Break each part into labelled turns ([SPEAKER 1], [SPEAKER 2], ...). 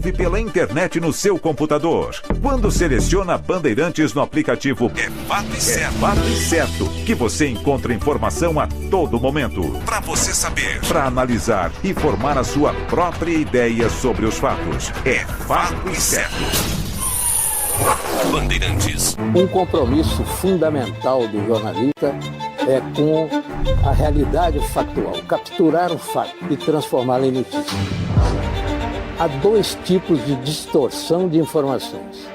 [SPEAKER 1] Pela internet no seu computador. Quando seleciona Bandeirantes no aplicativo É Fato e Certo, que você encontra informação a todo momento. Para você saber, para analisar e formar a sua própria ideia sobre os fatos. É Fato e Certo.
[SPEAKER 2] Bandeirantes.
[SPEAKER 3] Um compromisso fundamental do jornalista é com a realidade factual, capturar o fato e transformá-lo em notícia. Há dois tipos de distorção de informações.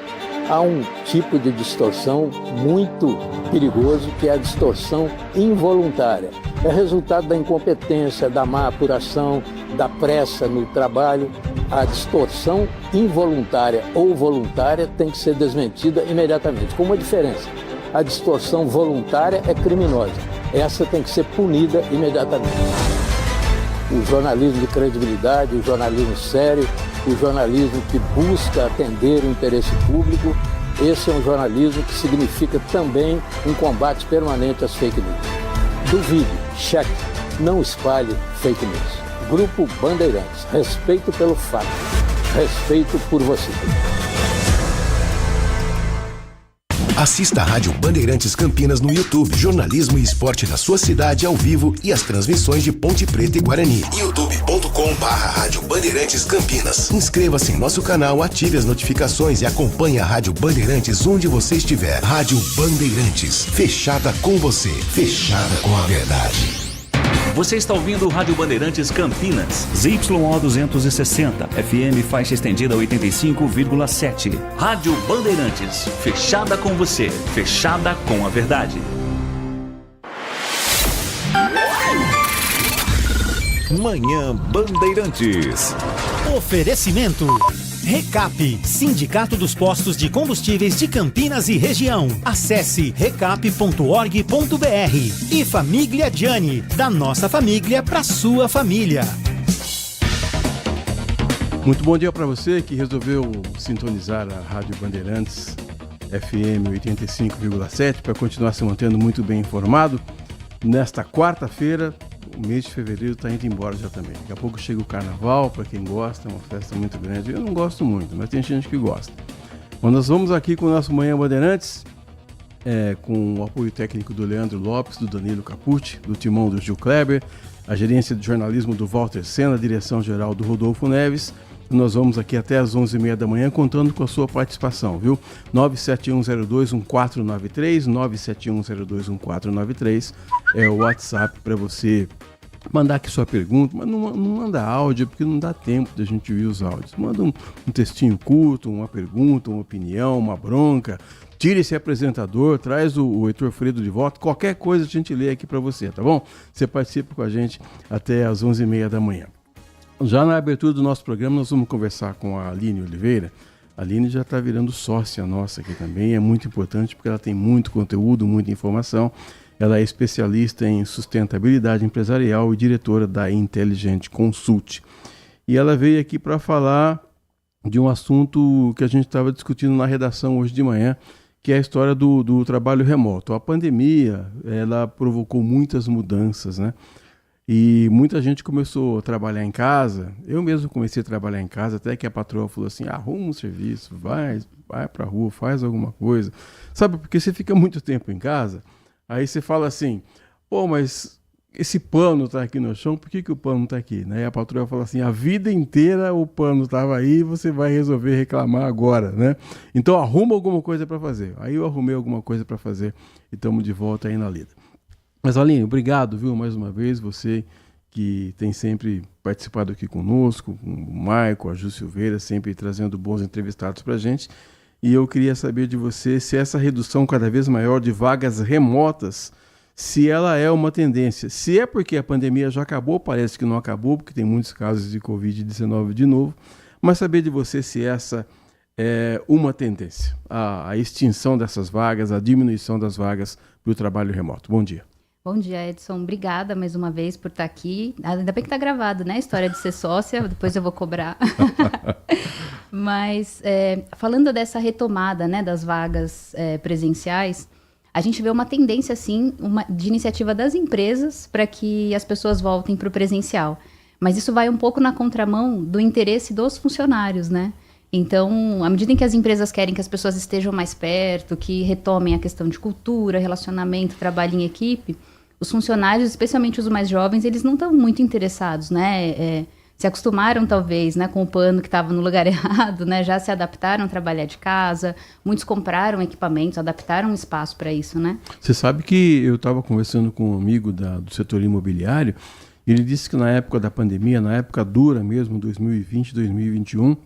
[SPEAKER 3] Há um tipo de distorção muito perigoso, que é a distorção involuntária. É resultado da incompetência, da má apuração, da pressa no trabalho. A distorção involuntária ou voluntária tem que ser desmentida imediatamente, com uma diferença. A distorção voluntária é criminosa. Essa tem que ser punida imediatamente. O jornalismo de credibilidade, o jornalismo sério, o jornalismo que busca atender o interesse público, esse é um jornalismo que significa também um combate permanente às fake news. Duvide, cheque, não espalhe fake news. Grupo Bandeirantes, respeito pelo fato, respeito por você.
[SPEAKER 2] Assista a Rádio Bandeirantes Campinas no YouTube. Jornalismo e esporte da sua cidade ao vivo e as transmissões de Ponte Preta e Guarani. youtube.com/Rádio Bandeirantes Campinas. Inscreva-se em nosso canal, ative as notificações e acompanhe a Rádio Bandeirantes onde você estiver. Rádio Bandeirantes, fechada com você, fechada com a verdade.
[SPEAKER 4] Você está ouvindo Rádio Bandeirantes Campinas, ZYO 260, FM faixa estendida 85,7. Rádio Bandeirantes, fechada com você, fechada com a verdade.
[SPEAKER 1] Manhã Bandeirantes.
[SPEAKER 5] Oferecimento Recap, Sindicato dos Postos de Combustíveis de Campinas e Região. Acesse recap.org.br. E Família Gianni, da nossa família para sua família.
[SPEAKER 6] Muito bom dia para você que resolveu sintonizar a Rádio Bandeirantes FM 85,7 para continuar se mantendo muito bem informado. Nesta quarta-feira, o mês de fevereiro está indo embora já também. Daqui a pouco chega o carnaval, para quem gosta, é uma festa muito grande. Eu não gosto muito, mas tem gente que gosta. Bom, nós vamos aqui com o nosso Manhã Bandeirantes, com o apoio técnico do Leandro Lopes, do Danilo Capucci, do timão do Gil Kleber, a gerência de jornalismo do Walter Sena, a direção-geral do Rodolfo Neves. Nós vamos aqui até às 11h30 da manhã contando com a sua participação, viu? 971021493, 971021493 é o WhatsApp para você mandar aqui sua pergunta, mas não manda áudio, porque não dá tempo da gente ouvir os áudios. Manda um textinho curto, uma pergunta, uma opinião, uma bronca. Tira esse apresentador, traz o Heitor Fredo de volta, qualquer coisa a gente lê aqui para você, tá bom? Você participa com a gente até às 11h30 da manhã. Já na abertura do nosso programa, nós vamos conversar com a Aline Oliveira. A Aline já está virando sócia nossa aqui também, é muito importante porque ela tem muito conteúdo, muita informação. Ela é especialista em sustentabilidade empresarial e diretora da Intelligent Consult. E ela veio aqui para falar de um assunto que a gente estava discutindo na redação hoje de manhã, que é a história do trabalho remoto. A pandemia, ela provocou muitas mudanças, né? E muita gente começou a trabalhar em casa. Eu mesmo comecei a trabalhar em casa, até que a patroa falou assim, arruma um serviço, vai para a rua, faz alguma coisa. Sabe, porque você fica muito tempo em casa, aí você fala assim, pô, mas esse pano está aqui no chão, por que o pano está aqui? Né? E a patroa fala assim, a vida inteira o pano estava aí, você vai resolver reclamar agora, né? Então arruma alguma coisa para fazer. Aí eu arrumei alguma coisa para fazer e estamos de volta aí na lida. Mas, Aline, obrigado, viu, mais uma vez, você que tem sempre participado aqui conosco, com o Maico, a Ju Silveira, sempre trazendo bons entrevistados para a gente. E eu queria saber de você se essa redução cada vez maior de vagas remotas, se ela é uma tendência. Se é porque a pandemia já acabou, parece que não acabou, porque tem muitos casos de Covid-19 de novo. Mas saber de você se essa é uma tendência, a extinção dessas vagas, a diminuição das vagas para o trabalho remoto. Bom dia.
[SPEAKER 7] Bom dia, Edson. Obrigada mais uma vez por estar aqui. Ainda bem que está gravado, né? A história de ser sócia, depois eu vou cobrar. Mas, falando dessa retomada, né, das vagas presenciais, a gente vê uma tendência, sim, de iniciativa das empresas para que as pessoas voltem para o presencial. Mas isso vai um pouco na contramão do interesse dos funcionários, né? Então, à medida em que as empresas querem que as pessoas estejam mais perto, que retomem a questão de cultura, relacionamento, trabalho em equipe, os funcionários, especialmente os mais jovens, eles não estão muito interessados, né? Se acostumaram, talvez, né, com o plano que estava no lugar errado, né? Já se adaptaram a trabalhar de casa, muitos compraram equipamentos, adaptaram um espaço para isso, né?
[SPEAKER 6] Você sabe que eu estava conversando com um amigo do setor imobiliário, e ele disse que na época da pandemia, na época dura mesmo, 2020, 2021,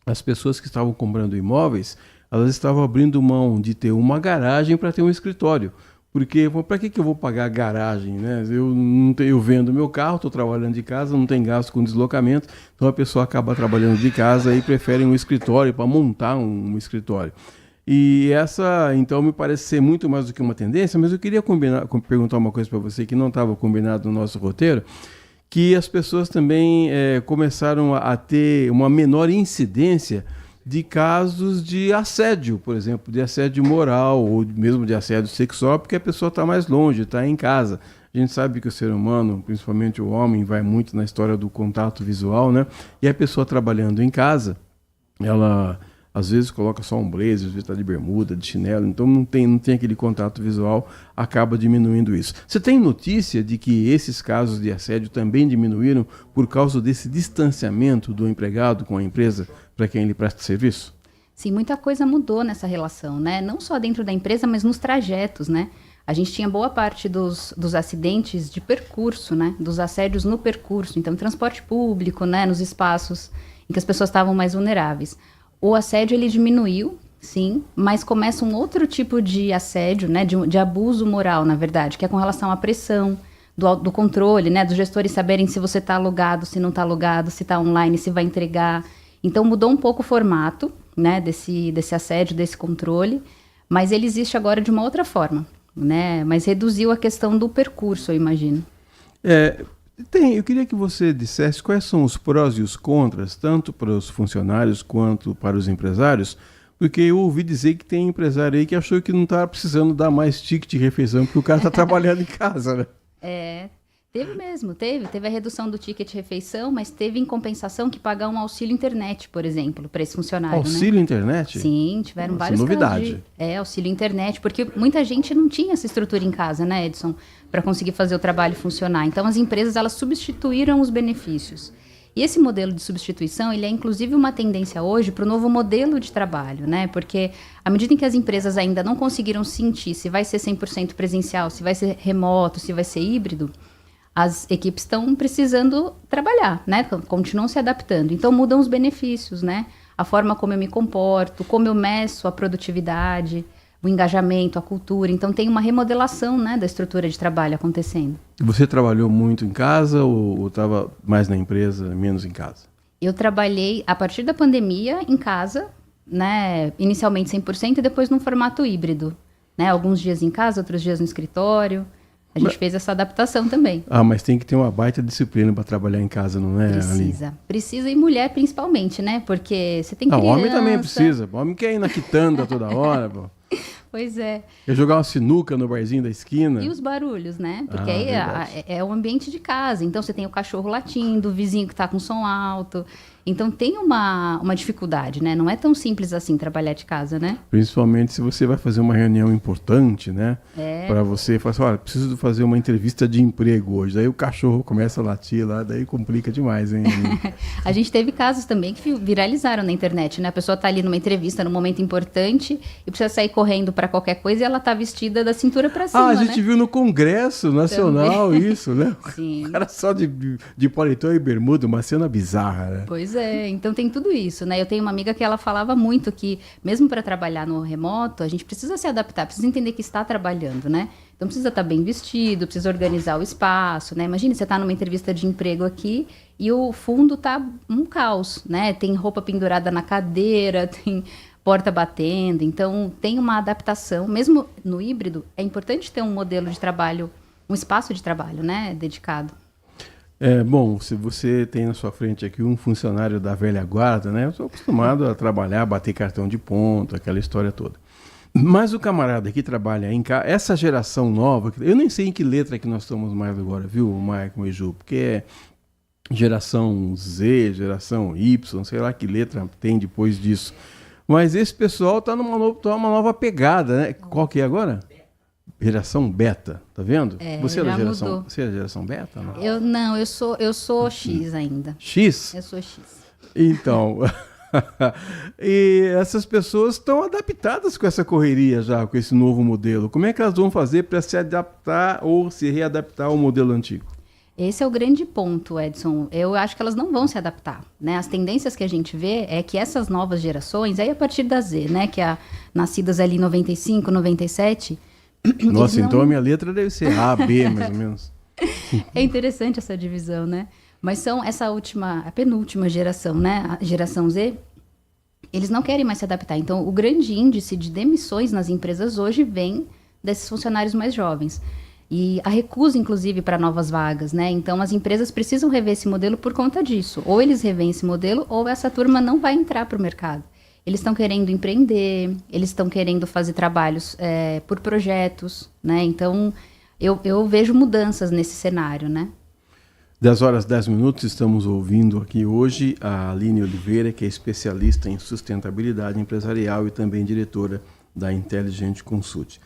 [SPEAKER 6] as pessoas que estavam comprando imóveis, elas estavam abrindo mão de ter uma garagem para ter um escritório. Porque, para que eu vou pagar garagem, né? Eu vendo meu carro, estou trabalhando de casa, não tem gasto com deslocamento, então a pessoa acaba trabalhando de casa e prefere um escritório para montar um escritório. E essa, então, me parece ser muito mais do que uma tendência, mas eu queria perguntar uma coisa para você que não estava combinado no nosso roteiro, que as pessoas também começaram a ter uma menor incidência de casos de assédio, por exemplo, de assédio moral ou mesmo de assédio sexual, porque a pessoa está mais longe, está em casa. A gente sabe que o ser humano, principalmente o homem, vai muito na história do contato visual, né? E a pessoa trabalhando em casa, ela às vezes coloca só um blazer, às vezes está de bermuda, de chinelo, então não tem aquele contato visual, acaba diminuindo isso. Você tem notícia de que esses casos de assédio também diminuíram por causa desse distanciamento do empregado com a empresa para quem ele presta serviço?
[SPEAKER 7] Sim, muita coisa mudou nessa relação, né? Não só dentro da empresa, mas nos trajetos, né? A gente tinha boa parte dos acidentes de percurso, né? Dos assédios no percurso, então transporte público, né? Nos espaços em que as pessoas estavam mais vulneráveis. O assédio, ele diminuiu, sim, mas começa um outro tipo de assédio, né, de abuso moral, na verdade, que é com relação à pressão, do controle, né, dos gestores saberem se você está logado, se não está logado, se está online, se vai entregar. Então, mudou um pouco o formato, né, desse assédio, desse controle, mas ele existe agora de uma outra forma, né, mas reduziu a questão do percurso, eu imagino.
[SPEAKER 6] Eu queria que você dissesse quais são os prós e os contras, tanto para os funcionários quanto para os empresários, porque eu ouvi dizer que tem empresário aí que achou que não estava precisando dar mais ticket de refeição porque o cara está trabalhando em casa, né?
[SPEAKER 7] Teve mesmo, teve a redução do ticket de refeição, mas teve em compensação que pagar um auxílio internet, por exemplo, para esse funcionário.
[SPEAKER 6] Auxílio, né? Internet?
[SPEAKER 7] Sim, tiveram vários
[SPEAKER 6] novidade.
[SPEAKER 7] Casos auxílio internet, porque muita gente não tinha essa estrutura em casa, né, Edson, para conseguir fazer o trabalho funcionar. Então as empresas, elas substituíram os benefícios. E esse modelo de substituição, ele é inclusive uma tendência hoje para o novo modelo de trabalho, né? Porque à medida em que as empresas ainda não conseguiram sentir se vai ser 100% presencial, se vai ser remoto, se vai ser híbrido, as equipes estão precisando trabalhar, né? Continuam se adaptando. Então mudam os benefícios, né? A forma como eu me comporto, como eu meço a produtividade, o engajamento, a cultura. Então tem uma remodelação, né, da estrutura de trabalho acontecendo.
[SPEAKER 6] Você trabalhou muito em casa ou estava mais na empresa, menos em casa?
[SPEAKER 7] Eu trabalhei, a partir da pandemia, em casa, né? Inicialmente 100% e depois num formato híbrido, né? Alguns dias em casa, outros dias no escritório. A gente fez essa adaptação também.
[SPEAKER 6] Mas tem que ter uma baita disciplina para trabalhar em casa, não é?
[SPEAKER 7] Precisa, e mulher principalmente, né? Porque você tem criança...
[SPEAKER 6] Homem também precisa. O homem quer ir na quitanda toda hora, pô.
[SPEAKER 7] Pois é.
[SPEAKER 6] Quer jogar uma sinuca no barzinho da esquina.
[SPEAKER 7] E os barulhos, né? Porque aí é o ambiente de casa. Então você tem o cachorro latindo, o vizinho que está com som alto. Então tem uma dificuldade, né? Não é tão simples assim trabalhar de casa, né?
[SPEAKER 6] Principalmente se você vai fazer uma reunião importante, né? Para você falar assim, olha, preciso fazer uma entrevista de emprego hoje. Daí o cachorro começa a latir lá, daí complica demais, hein?
[SPEAKER 7] A gente teve casos também que viralizaram na internet, né? A pessoa tá ali numa entrevista, num momento importante, e precisa sair correndo para qualquer coisa e ela tá vestida da cintura para cima,
[SPEAKER 6] a gente viu no Congresso Nacional também. Isso, né?
[SPEAKER 7] Sim.
[SPEAKER 6] O cara só de paletó e bermuda, uma cena bizarra, né?
[SPEAKER 7] Pois é, então tem tudo isso, né? Eu tenho uma amiga que ela falava muito que, mesmo para trabalhar no remoto, a gente precisa se adaptar, precisa entender que está trabalhando, né? Então precisa estar bem vestido, precisa organizar o espaço, né? Imagina, você está numa entrevista de emprego aqui e o fundo tá um caos, né? Tem roupa pendurada na cadeira, tem porta batendo, então tem uma adaptação. Mesmo no híbrido, é importante ter um modelo de trabalho, um espaço de trabalho, né? Dedicado.
[SPEAKER 6] Bom, se você tem na sua frente aqui um funcionário da velha guarda, né? Eu sou acostumado a trabalhar, bater cartão de ponto, aquela história toda. Mas o camarada que trabalha em casa, essa geração nova, eu nem sei em que letra que nós estamos mais agora, viu, Maicon e Ju? Porque geração Z, geração Y, sei lá que letra tem depois disso. Mas esse pessoal tá numa nova pegada, né? Qual que é agora? Geração beta, tá vendo? Você é da geração beta? Não?
[SPEAKER 7] Eu sou X ainda.
[SPEAKER 6] X?
[SPEAKER 7] Eu sou X.
[SPEAKER 6] Então, e essas pessoas estão adaptadas com essa correria já, com esse novo modelo. Como é que elas vão fazer para se adaptar ou se readaptar ao modelo antigo?
[SPEAKER 7] Esse é o grande ponto, Edson. Eu acho que elas não vão se adaptar, né? As tendências que a gente vê é que essas novas gerações, aí a partir da Z, né? Que é nascidas ali em 95, 97...
[SPEAKER 6] Nossa, então a minha letra deve ser A, B, mais ou menos.
[SPEAKER 7] É interessante essa divisão, né? Mas são a penúltima geração, né? A geração Z, eles não querem mais se adaptar. Então, o grande índice de demissões nas empresas hoje vem desses funcionários mais jovens. E a recusa, inclusive, para novas vagas, né? Então, as empresas precisam rever esse modelo por conta disso. Ou eles revêem esse modelo, ou essa turma não vai entrar para o mercado. Eles estão querendo empreender, eles estão querendo fazer trabalhos por projetos, né? Então, eu vejo mudanças nesse cenário, né?
[SPEAKER 6] 10h10, estamos ouvindo aqui hoje a Aline Oliveira, que é especialista em sustentabilidade empresarial e também diretora da Intelligent Consult.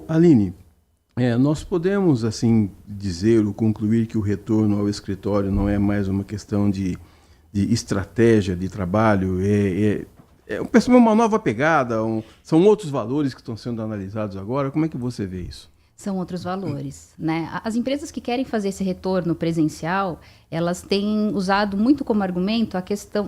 [SPEAKER 6] Aline, nós podemos, assim, dizer ou concluir que o retorno ao escritório não é mais uma questão de estratégia de trabalho, uma nova pegada, são outros valores que estão sendo analisados agora. Como é que você vê isso?
[SPEAKER 7] São outros valores, né? As empresas que querem fazer esse retorno presencial, elas têm usado muito como argumento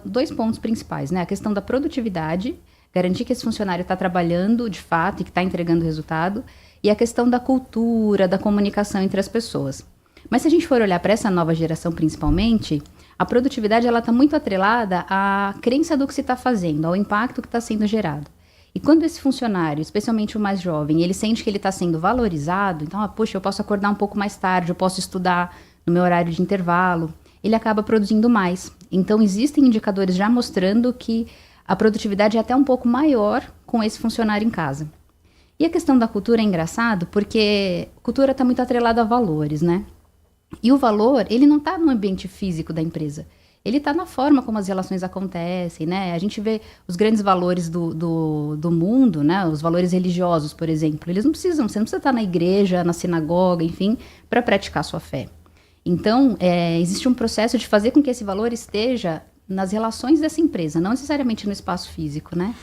[SPEAKER 7] dois pontos principais, né? A questão da produtividade, garantir que esse funcionário está trabalhando de fato e que está entregando resultado, e a questão da cultura, da comunicação entre as pessoas. Mas se a gente for olhar para essa nova geração principalmente, a produtividade está muito atrelada à crença do que se está fazendo, ao impacto que está sendo gerado. E quando esse funcionário, especialmente o mais jovem, ele sente que ele está sendo valorizado, então, poxa, eu posso acordar um pouco mais tarde, eu posso estudar no meu horário de intervalo, ele acaba produzindo mais. Então, existem indicadores já mostrando que a produtividade é até um pouco maior com esse funcionário em casa. E a questão da cultura é engraçado, porque cultura está muito atrelada a valores, né? E o valor, ele não está no ambiente físico da empresa. Ele está na forma como as relações acontecem, né? A gente vê os grandes valores do mundo, né? Os valores religiosos, por exemplo. Você não precisa estar na igreja, na sinagoga, enfim, para praticar sua fé. Então, existe um processo de fazer com que esse valor esteja nas relações dessa empresa, não necessariamente no espaço físico, né?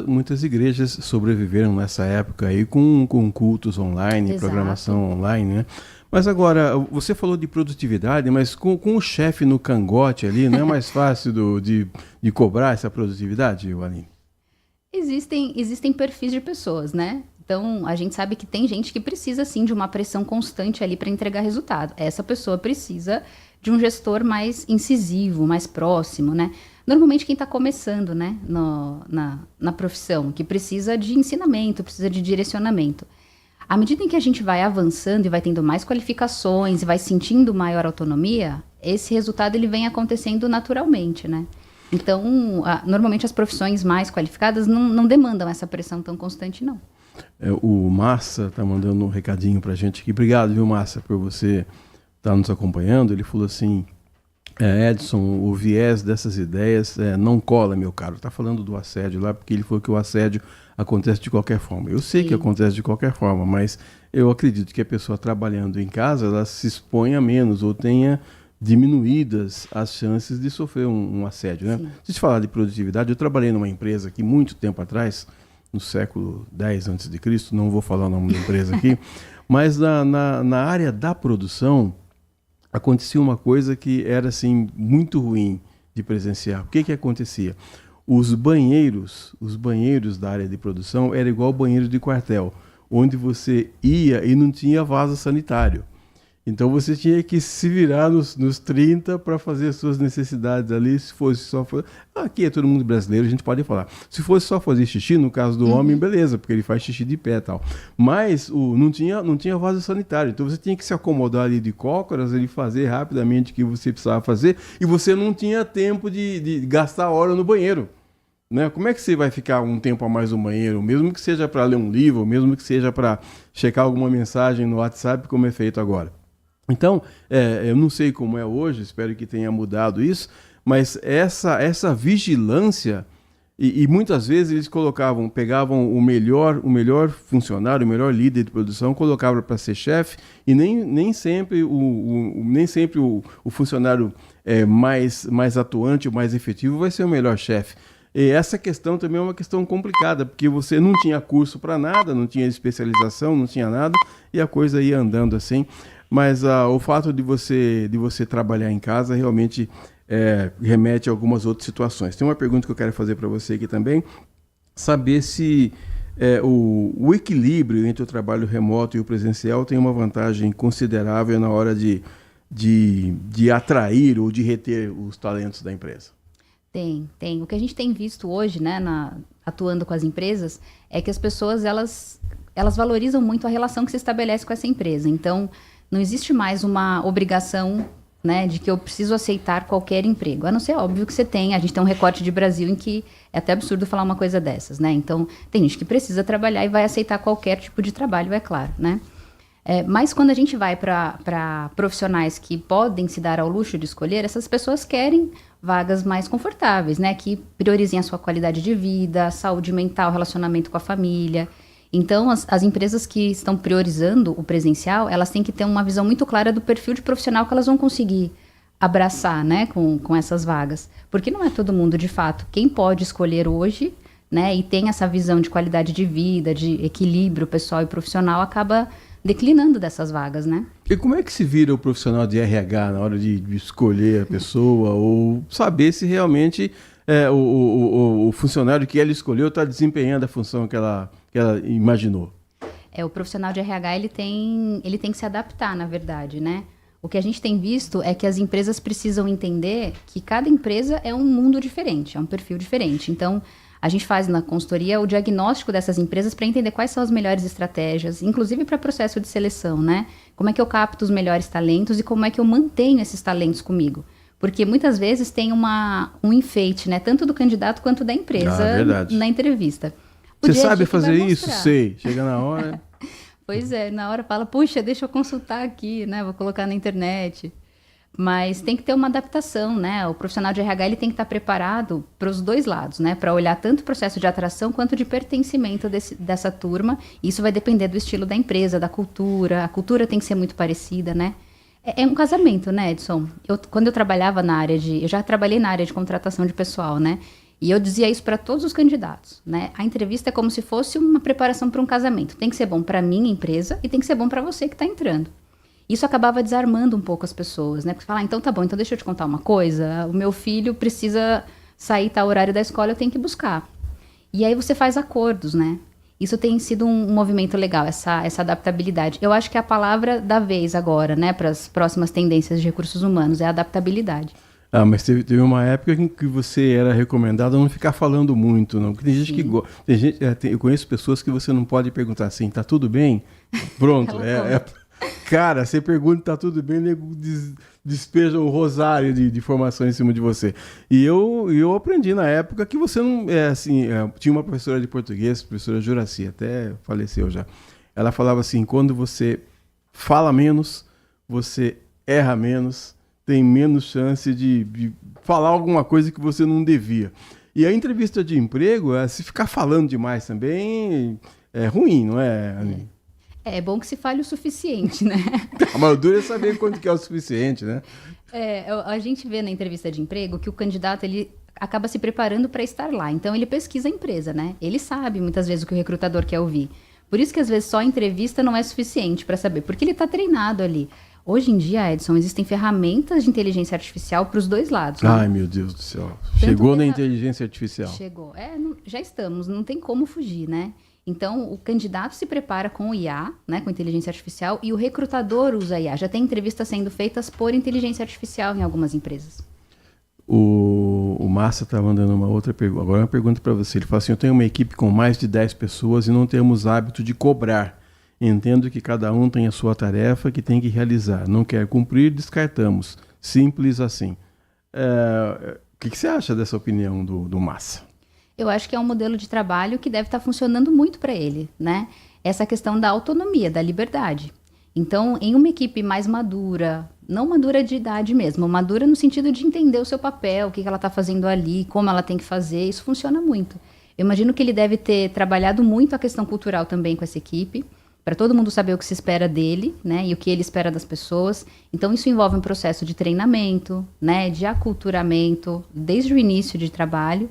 [SPEAKER 6] Muitas igrejas sobreviveram nessa época aí com cultos online, exato, programação online, né? Mas agora, você falou de produtividade, mas com o chefe no cangote ali, não é mais fácil de cobrar essa produtividade, Aline?
[SPEAKER 7] Existem perfis de pessoas, né? Então, a gente sabe que tem gente que precisa, sim, de uma pressão constante ali para entregar resultado. Essa pessoa precisa de um gestor mais incisivo, mais próximo, né? Normalmente quem está começando, né, na profissão, que precisa de ensinamento, precisa de direcionamento. À medida em que a gente vai avançando e vai tendo mais qualificações e vai sentindo maior autonomia, esse resultado ele vem acontecendo naturalmente, né? Então, normalmente as profissões mais qualificadas não demandam essa pressão tão constante, não.
[SPEAKER 6] O Massa está mandando um recadinho para a gente aqui. Obrigado, viu, Massa, por você estar nos acompanhando. Ele falou assim, Edson, o viés dessas ideias não cola, meu caro. Está falando do assédio lá, porque ele falou que o assédio acontece de qualquer forma. Eu sei, sim, que acontece de qualquer forma, mas eu acredito que a pessoa trabalhando em casa, ela se exponha menos ou tenha diminuídas as chances de sofrer um assédio, né? Se te falar de produtividade, eu trabalhei numa empresa aqui muito tempo atrás, no século X a.C., não vou falar o nome da empresa aqui, mas na área da produção acontecia uma coisa que era assim muito ruim de presenciar. O que acontecia? Os banheiros da área de produção era igual banheiro de quartel, onde você ia e não tinha vaso sanitário. Então você tinha que se virar nos 30 para fazer as suas necessidades ali. Se fosse só aqui é todo mundo brasileiro, a gente pode falar. Se fosse só fazer xixi, no caso do homem, beleza, porque ele faz xixi de pé e tal. Mas não tinha vaso sanitário. Então você tinha que se acomodar ali de cócoras, ele fazer rapidamente o que você precisava fazer, e você não tinha tempo de gastar hora no banheiro. Né? Como é que você vai ficar um tempo a mais no banheiro, mesmo que seja para ler um livro, mesmo que seja para checar alguma mensagem no WhatsApp, como é feito agora? Então, eu não sei como é hoje, espero que tenha mudado isso, mas essa vigilância, e muitas vezes eles pegavam o melhor funcionário, o melhor líder de produção, colocavam para ser chefe, e nem sempre o funcionário mais atuante, o mais efetivo, vai ser o melhor chefe. E essa questão também é uma questão complicada, porque você não tinha curso para nada, não tinha especialização, não tinha nada, e a coisa ia andando assim. Mas o fato de você trabalhar em casa realmente remete a algumas outras situações. Tem uma pergunta que eu quero fazer para você aqui também, saber se o equilíbrio entre o trabalho remoto e o presencial tem uma vantagem considerável na hora de atrair ou de reter os talentos da empresa.
[SPEAKER 7] Tem. O que a gente tem visto hoje, né, atuando com as empresas, é que as pessoas, elas valorizam muito a relação que se estabelece com essa empresa. Então, não existe mais uma obrigação, né, de que eu preciso aceitar qualquer emprego. A não ser, óbvio, que a gente tem um recorte de Brasil em que é até absurdo falar uma coisa dessas, né? Então, tem gente que precisa trabalhar e vai aceitar qualquer tipo de trabalho, é claro, né? Mas quando a gente vai para profissionais que podem se dar ao luxo de escolher, essas pessoas querem vagas mais confortáveis, né? Que priorizem a sua qualidade de vida, saúde mental, relacionamento com a família. Então, as empresas que estão priorizando o presencial, elas têm que ter uma visão muito clara do perfil de profissional que elas vão conseguir abraçar, né, com essas vagas. Porque não é todo mundo, de fato, quem pode escolher hoje, né, e tem essa visão de qualidade de vida, de equilíbrio pessoal e profissional, acaba declinando dessas vagas, né?
[SPEAKER 6] E como é que se vira o profissional de RH na hora de escolher a pessoa ou saber se realmente o funcionário que ela escolheu está desempenhando a função que ela imaginou?
[SPEAKER 7] O profissional de RH, ele tem que se adaptar, na verdade, né? O que a gente tem visto é que as empresas precisam entender que cada empresa é um mundo diferente, é um perfil diferente. Então, a gente faz na consultoria o diagnóstico dessas empresas para entender quais são as melhores estratégias, inclusive para processo de seleção, né? Como é que eu capto os melhores talentos e como é que eu mantenho esses talentos comigo? Porque muitas vezes tem um enfeite, né? Tanto do candidato quanto da empresa na entrevista.
[SPEAKER 6] Você sabe fazer isso? Sei. Chega na hora...
[SPEAKER 7] Pois é, na hora fala, puxa, deixa eu consultar aqui, né? Vou colocar na internet. Mas tem que ter uma adaptação, né? O profissional de RH, ele tem que estar preparado para os dois lados, né? Para olhar tanto o processo de atração quanto de pertencimento dessa turma. Isso vai depender do estilo da empresa, da cultura. A cultura tem que ser muito parecida, né? É um casamento, né, Edson? Quando eu trabalhava eu já trabalhei na área de contratação de pessoal, né? E eu dizia isso para todos os candidatos, né? A entrevista é como se fosse uma preparação para um casamento. Tem que ser bom para a minha empresa e tem que ser bom para você que está entrando. Isso acabava desarmando um pouco as pessoas, né? Porque você fala, então tá bom, então deixa eu te contar uma coisa. O meu filho precisa sair tal horário da escola, eu tenho que buscar. E aí você faz acordos, né? Isso tem sido um movimento legal, essa adaptabilidade. Eu acho que a palavra da vez agora, né, para as próximas tendências de recursos humanos, é a adaptabilidade.
[SPEAKER 6] Ah, mas teve uma época em que você era recomendado não ficar falando muito, não. Porque tem gente que gosta. Eu conheço pessoas que você não pode perguntar assim, tá tudo bem? Pronto. Cara, você pergunta, tá tudo bem, nego despeja um rosário de informações em cima de você. E eu aprendi na época que você não... tinha uma professora de português, professora Juraci, até faleceu já. Ela falava assim, quando você fala menos, você erra menos, tem menos chance de falar alguma coisa que você não devia. E a entrevista de emprego, se ficar falando demais também, é ruim, não é, Aline?
[SPEAKER 7] É bom que se fale o suficiente, né?
[SPEAKER 6] Mas o duro é saber quanto que é o suficiente, né?
[SPEAKER 7] A gente vê na entrevista de emprego que o candidato, ele acaba se preparando para estar lá. Então, ele pesquisa a empresa, né? Ele sabe, muitas vezes, o que o recrutador quer ouvir. Por isso que, às vezes, só a entrevista não é suficiente para saber, porque ele está treinado ali. Hoje em dia, Edson, existem ferramentas de inteligência artificial para os dois lados. Né?
[SPEAKER 6] Ai, meu Deus do céu. Chegou na inteligência artificial.
[SPEAKER 7] Chegou. Já estamos, não tem como fugir, né? Então, o candidato se prepara com o IA, né, com inteligência artificial, e o recrutador usa IA. Já tem entrevistas sendo feitas por inteligência artificial em algumas empresas.
[SPEAKER 6] O Massa está mandando uma outra pergunta. Agora uma pergunta para você. Ele fala assim, eu tenho uma equipe com mais de 10 pessoas e não temos hábito de cobrar. Entendo que cada um tem a sua tarefa que tem que realizar. Não quer cumprir, descartamos. Simples assim. O que você acha dessa opinião do Massa?
[SPEAKER 7] Eu acho que é um modelo de trabalho que deve estar funcionando muito para ele, né? Essa questão da autonomia, da liberdade. Então, em uma equipe mais madura, não madura de idade mesmo, madura no sentido de entender o seu papel, o que ela está fazendo ali, como ela tem que fazer, isso funciona muito. Eu imagino que ele deve ter trabalhado muito a questão cultural também com essa equipe, para todo mundo saber o que se espera dele, né, e o que ele espera das pessoas. Então, isso envolve um processo de treinamento, né, de aculturamento, desde o início de trabalho.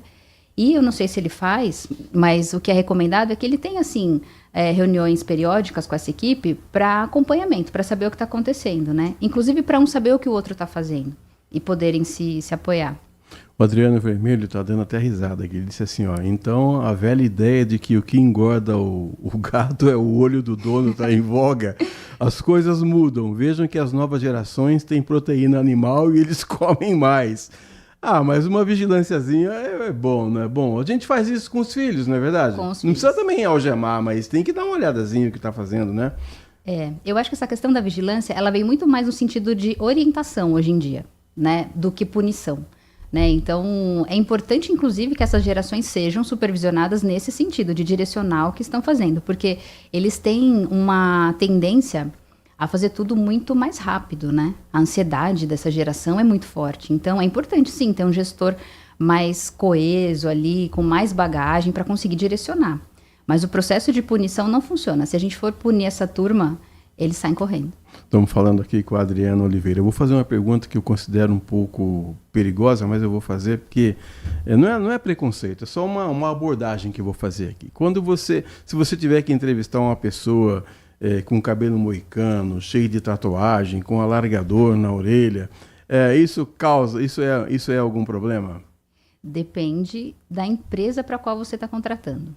[SPEAKER 7] E eu não sei se ele faz, mas o que é recomendado é que ele tenha, assim, reuniões periódicas com essa equipe para acompanhamento, para saber o que está acontecendo, né? Inclusive para um saber o que o outro está fazendo e poderem se apoiar.
[SPEAKER 6] O Adriano Vermelho está dando até risada aqui. Ele disse assim, ó, então a velha ideia de que o que engorda o gato é o olho do dono está em voga. As coisas mudam. Vejam que as novas gerações têm proteína animal e eles comem mais. Ah, mas uma vigilânciazinha é bom, não é bom? A gente faz isso com os filhos, não é verdade?
[SPEAKER 7] Com os
[SPEAKER 6] não
[SPEAKER 7] filhos.
[SPEAKER 6] precisa também algemar, mas tem que dar uma olhadazinha no que está fazendo, né?
[SPEAKER 7] Eu acho que essa questão da vigilância, ela vem muito mais no sentido de orientação hoje em dia, né, do que punição, né? Então, é importante, inclusive, que essas gerações sejam supervisionadas nesse sentido, de direcionar o que estão fazendo, porque eles têm uma tendência a fazer tudo muito mais rápido, né? A ansiedade dessa geração é muito forte. Então, é importante, sim, ter um gestor mais coeso ali, com mais bagagem para conseguir direcionar. Mas o processo de punição não funciona. Se a gente for punir essa turma, eles saem correndo.
[SPEAKER 6] Estamos falando aqui com a Adriana Oliveira. Eu vou fazer uma pergunta que eu considero um pouco perigosa, mas eu vou fazer porque não é preconceito, é só uma abordagem que eu vou fazer aqui. Se você tiver que entrevistar uma pessoa com cabelo moicano, cheio de tatuagem, com alargador na orelha, isso é algum problema?
[SPEAKER 7] Depende da empresa para a qual você está contratando.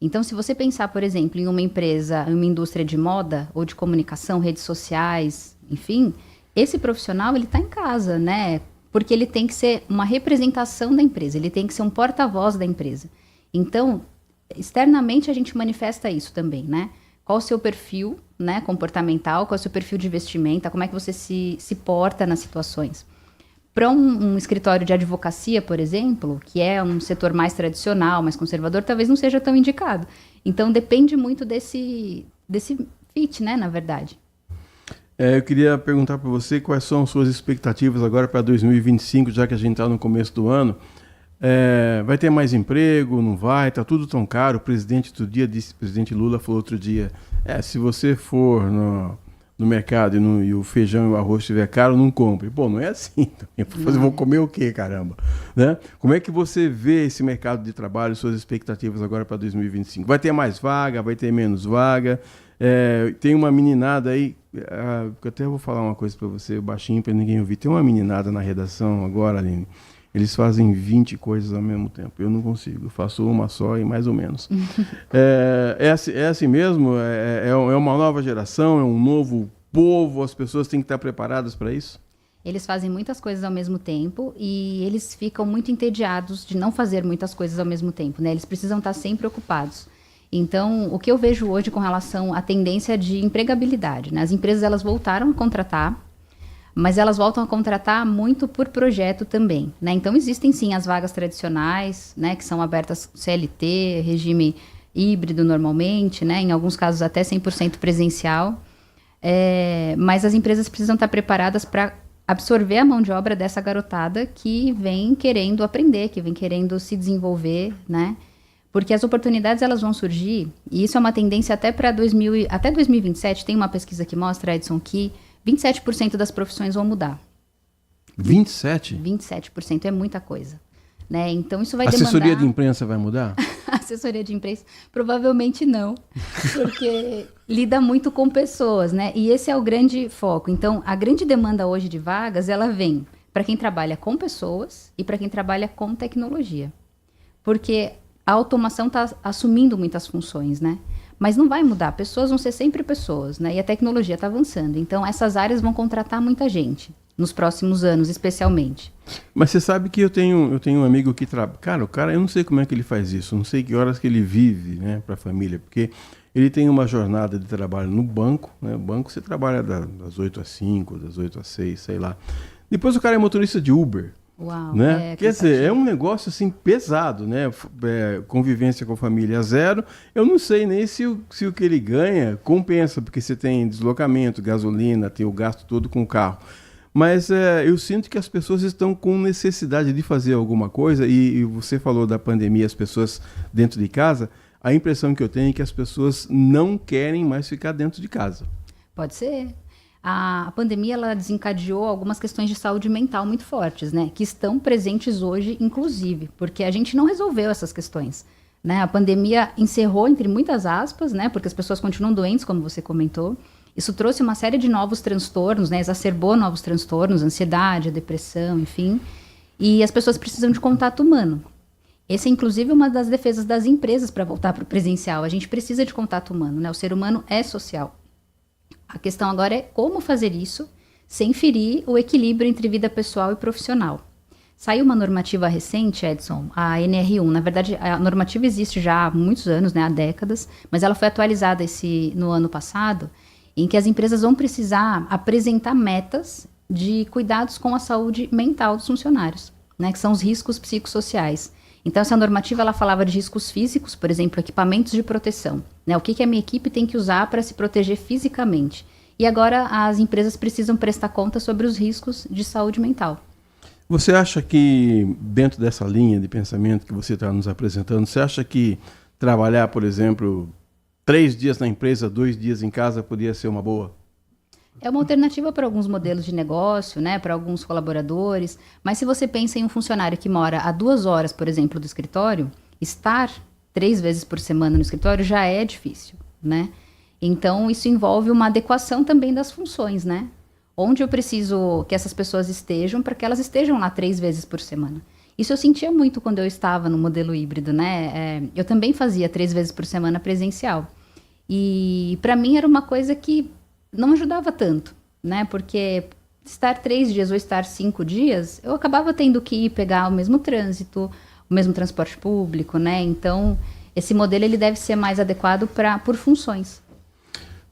[SPEAKER 7] Então, se você pensar, por exemplo, em uma empresa, uma indústria de moda ou de comunicação, redes sociais, enfim, esse profissional, ele está em casa, né? Porque ele tem que ser uma representação da empresa, ele tem que ser um porta-voz da empresa. Então, externamente a gente manifesta isso também, né? Qual o seu perfil, né, comportamental, qual é o seu perfil de vestimenta, como é que você se porta nas situações. Para um escritório de advocacia, por exemplo, que é um setor mais tradicional, mais conservador, talvez não seja tão indicado. Então, depende muito desse fit, né, na verdade.
[SPEAKER 6] Eu queria perguntar para você quais são as suas expectativas agora para 2025, já que a gente está no começo do ano. Vai ter mais emprego? Não vai? Está tudo tão caro. O presidente o presidente Lula falou outro dia, se você for no mercado e o feijão e o arroz estiver caro, não compre. Pô, não é assim. Vou comer o quê, caramba? Né? Como é que você vê esse mercado de trabalho, suas expectativas agora para 2025? Vai ter mais vaga? Vai ter menos vaga? Tem uma meninada aí, eu até vou falar uma coisa para você, baixinho, para ninguém ouvir. Tem uma meninada na redação agora, Aline. Eles fazem 20 coisas ao mesmo tempo. Eu não consigo. Eu faço uma só e mais ou menos. É assim mesmo? É uma nova geração? É um novo povo? As pessoas têm que estar preparadas para isso?
[SPEAKER 7] Eles fazem muitas coisas ao mesmo tempo e eles ficam muito entediados de não fazer muitas coisas ao mesmo tempo, né? Eles precisam estar sempre ocupados. Então, o que eu vejo hoje com relação à tendência de empregabilidade, né? As empresas, elas voltaram a contratar, mas elas voltam a contratar muito por projeto também, né? Então, existem sim as vagas tradicionais, né? Que são abertas CLT, regime híbrido normalmente, né? Em alguns casos até 100% presencial. Mas as empresas precisam estar preparadas para absorver a mão de obra dessa garotada que vem querendo aprender, que vem querendo se desenvolver, né? Porque as oportunidades, elas vão surgir, e isso é uma tendência até 2027, tem uma pesquisa que mostra, Edson, que 27% das profissões vão mudar.
[SPEAKER 6] 27%?
[SPEAKER 7] 27% é muita coisa, né? Então isso vai demandar...
[SPEAKER 6] Assessoria de imprensa vai mudar?
[SPEAKER 7] Assessoria de imprensa, provavelmente não, porque lida muito com pessoas, né? E esse é o grande foco. Então, a grande demanda hoje de vagas, ela vem para quem trabalha com pessoas e para quem trabalha com tecnologia. Porque a automação está assumindo muitas funções, né? Mas não vai mudar, pessoas vão ser sempre pessoas, né? E a tecnologia está avançando. Então, essas áreas vão contratar muita gente, nos próximos anos, especialmente.
[SPEAKER 6] Mas você sabe que eu tenho um amigo que trabalha... Cara, o cara, eu não sei como é que ele faz isso, não sei que horas que ele vive, né, para a família, porque ele tem uma jornada de trabalho no banco, né? O banco você trabalha das 8 às 5, das 8 às 6, sei lá. Depois o cara é motorista de Uber.
[SPEAKER 7] Uau,
[SPEAKER 6] né? Quer dizer, é um negócio assim pesado, né? Convivência com a família zero. Eu não sei nem se o que ele ganha compensa, porque você tem deslocamento, gasolina, tem o gasto todo com o carro. Mas eu sinto que as pessoas estão com necessidade de fazer alguma coisa, e você falou da pandemia, as pessoas dentro de casa, a impressão que eu tenho é que as pessoas não querem mais ficar dentro de casa.
[SPEAKER 7] Pode ser. A pandemia ela desencadeou algumas questões de saúde mental muito fortes, né? Que estão presentes hoje, inclusive, porque a gente não resolveu essas questões, né? A pandemia encerrou, entre muitas aspas, né? Porque as pessoas continuam doentes, como você comentou. Isso trouxe uma série de novos transtornos, né? Exacerbou novos transtornos, ansiedade, depressão, enfim. E as pessoas precisam de contato humano. Essa é, inclusive, uma das defesas das empresas para voltar para o presencial. A gente precisa de contato humano, né? O ser humano é social. A questão agora é como fazer isso sem ferir o equilíbrio entre vida pessoal e profissional. Saiu uma normativa recente, Edson, a NR1. Na verdade, a normativa existe já há muitos anos, né, há décadas, mas ela foi atualizada no ano passado, em que as empresas vão precisar apresentar metas de cuidados com a saúde mental dos funcionários, né, que são os riscos psicossociais. Então, essa normativa ela falava de riscos físicos, por exemplo, equipamentos de proteção, né? O que a minha equipe tem que usar para se proteger fisicamente. E agora as empresas precisam prestar conta sobre os riscos de saúde mental.
[SPEAKER 6] Você acha que, dentro dessa linha de pensamento que você está nos apresentando, você acha que trabalhar, por exemplo, 3 dias na empresa, 2 dias em casa, poderia ser uma boa?
[SPEAKER 7] É uma alternativa para alguns modelos de negócio, né, para alguns colaboradores, mas se você pensa em um funcionário que mora a 2 horas, por exemplo, do escritório, estar 3 vezes por semana no escritório já é difícil, né? Então, isso envolve uma adequação também das funções, né? Onde eu preciso que essas pessoas estejam para que elas estejam lá 3 vezes por semana. Isso eu sentia muito quando eu estava no modelo híbrido, né? Eu também fazia 3 vezes por semana presencial. E para mim era uma coisa que não ajudava tanto, né? Porque estar 3 dias ou estar 5 dias, eu acabava tendo que ir pegar o mesmo trânsito, o mesmo transporte público, né? Então, esse modelo ele deve ser mais adequado por funções.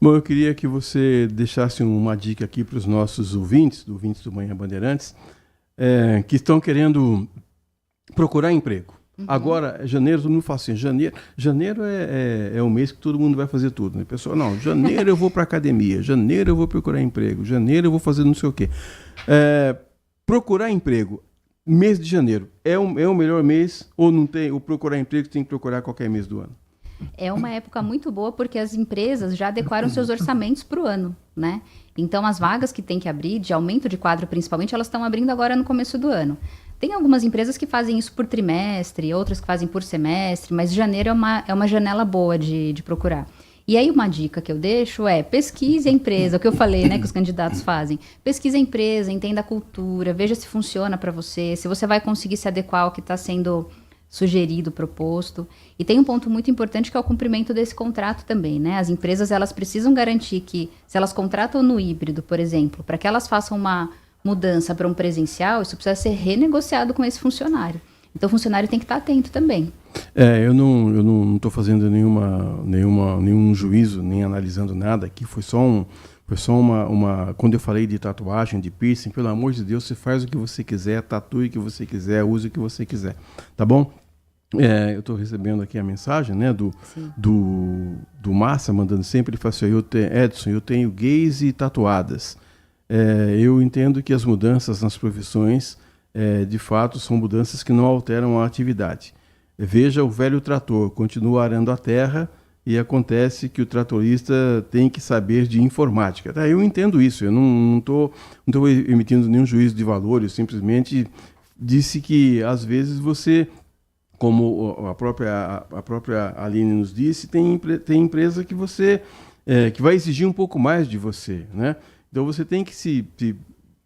[SPEAKER 6] Bom, eu queria que você deixasse uma dica aqui para os nossos ouvintes do Manhã Bandeirantes, que estão querendo procurar emprego. Agora, janeiro, todo mundo fala assim, janeiro é o mês que todo mundo vai fazer tudo, né? Pessoal, não, janeiro eu vou para academia, janeiro eu vou procurar emprego, janeiro eu vou fazer não sei o quê. Procurar emprego, mês de janeiro, é o melhor mês ou não tem? Ou procurar emprego tem que procurar qualquer mês do ano?
[SPEAKER 7] É uma época muito boa porque as empresas já adequaram seus orçamentos para o ano, né? Então, as vagas que tem que abrir, de aumento de quadro principalmente, elas estão abrindo agora no começo do ano. Tem algumas empresas que fazem isso por trimestre, outras que fazem por semestre, mas janeiro é uma janela boa de procurar. E aí uma dica que eu deixo é pesquise a empresa, o que eu falei, né, que os candidatos fazem. Pesquise a empresa, entenda a cultura, veja se funciona para você, se você vai conseguir se adequar ao que está sendo sugerido, proposto. E tem um ponto muito importante que é o cumprimento desse contrato também, né? As empresas elas precisam garantir que, se elas contratam no híbrido, por exemplo, para que elas façam uma mudança para um presencial, isso precisa ser renegociado com esse funcionário. Então, o funcionário tem que estar atento também.
[SPEAKER 6] Eu não estou fazendo nenhum juízo, nem analisando nada aqui. Foi só uma... Quando eu falei de tatuagem, de piercing, pelo amor de Deus, você faz o que você quiser, tatue o que você quiser, use o que você quiser. Tá bom? Eu estou recebendo aqui a mensagem, né, do Márcia, mandando sempre, ele fala assim, Edson, eu tenho gays e tatuadas. Eu entendo que as mudanças nas profissões, de fato, são mudanças que não alteram a atividade. Veja o velho trator, continua arando a terra e acontece que o tratorista tem que saber de informática. Eu entendo isso, eu não estou emitindo nenhum juízo de valor, eu simplesmente disse que, às vezes, você, como a própria Aline nos disse, tem empresa que que vai exigir um pouco mais de você, né? Então você tem que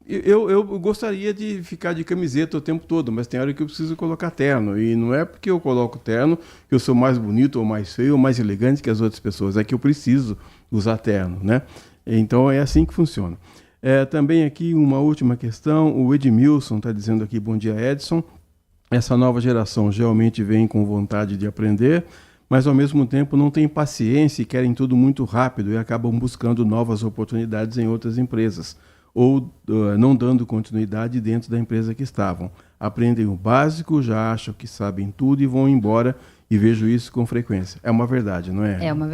[SPEAKER 6] Eu gostaria de ficar de camiseta o tempo todo, mas tem hora que eu preciso colocar terno. E não é porque eu coloco terno que eu sou mais bonito ou mais feio ou mais elegante que as outras pessoas. É que eu preciso usar terno, né? Então é assim que funciona. Também aqui uma última questão. O Edmilson está dizendo aqui, bom dia, Edson. Essa nova geração geralmente vem com vontade de aprender, mas ao mesmo tempo não tem paciência e querem tudo muito rápido e acabam buscando novas oportunidades em outras empresas. ou não dando continuidade dentro da empresa que estavam. Aprendem o básico, já acham que sabem tudo e vão embora, e vejo isso com frequência. É uma verdade, não é?
[SPEAKER 7] É uma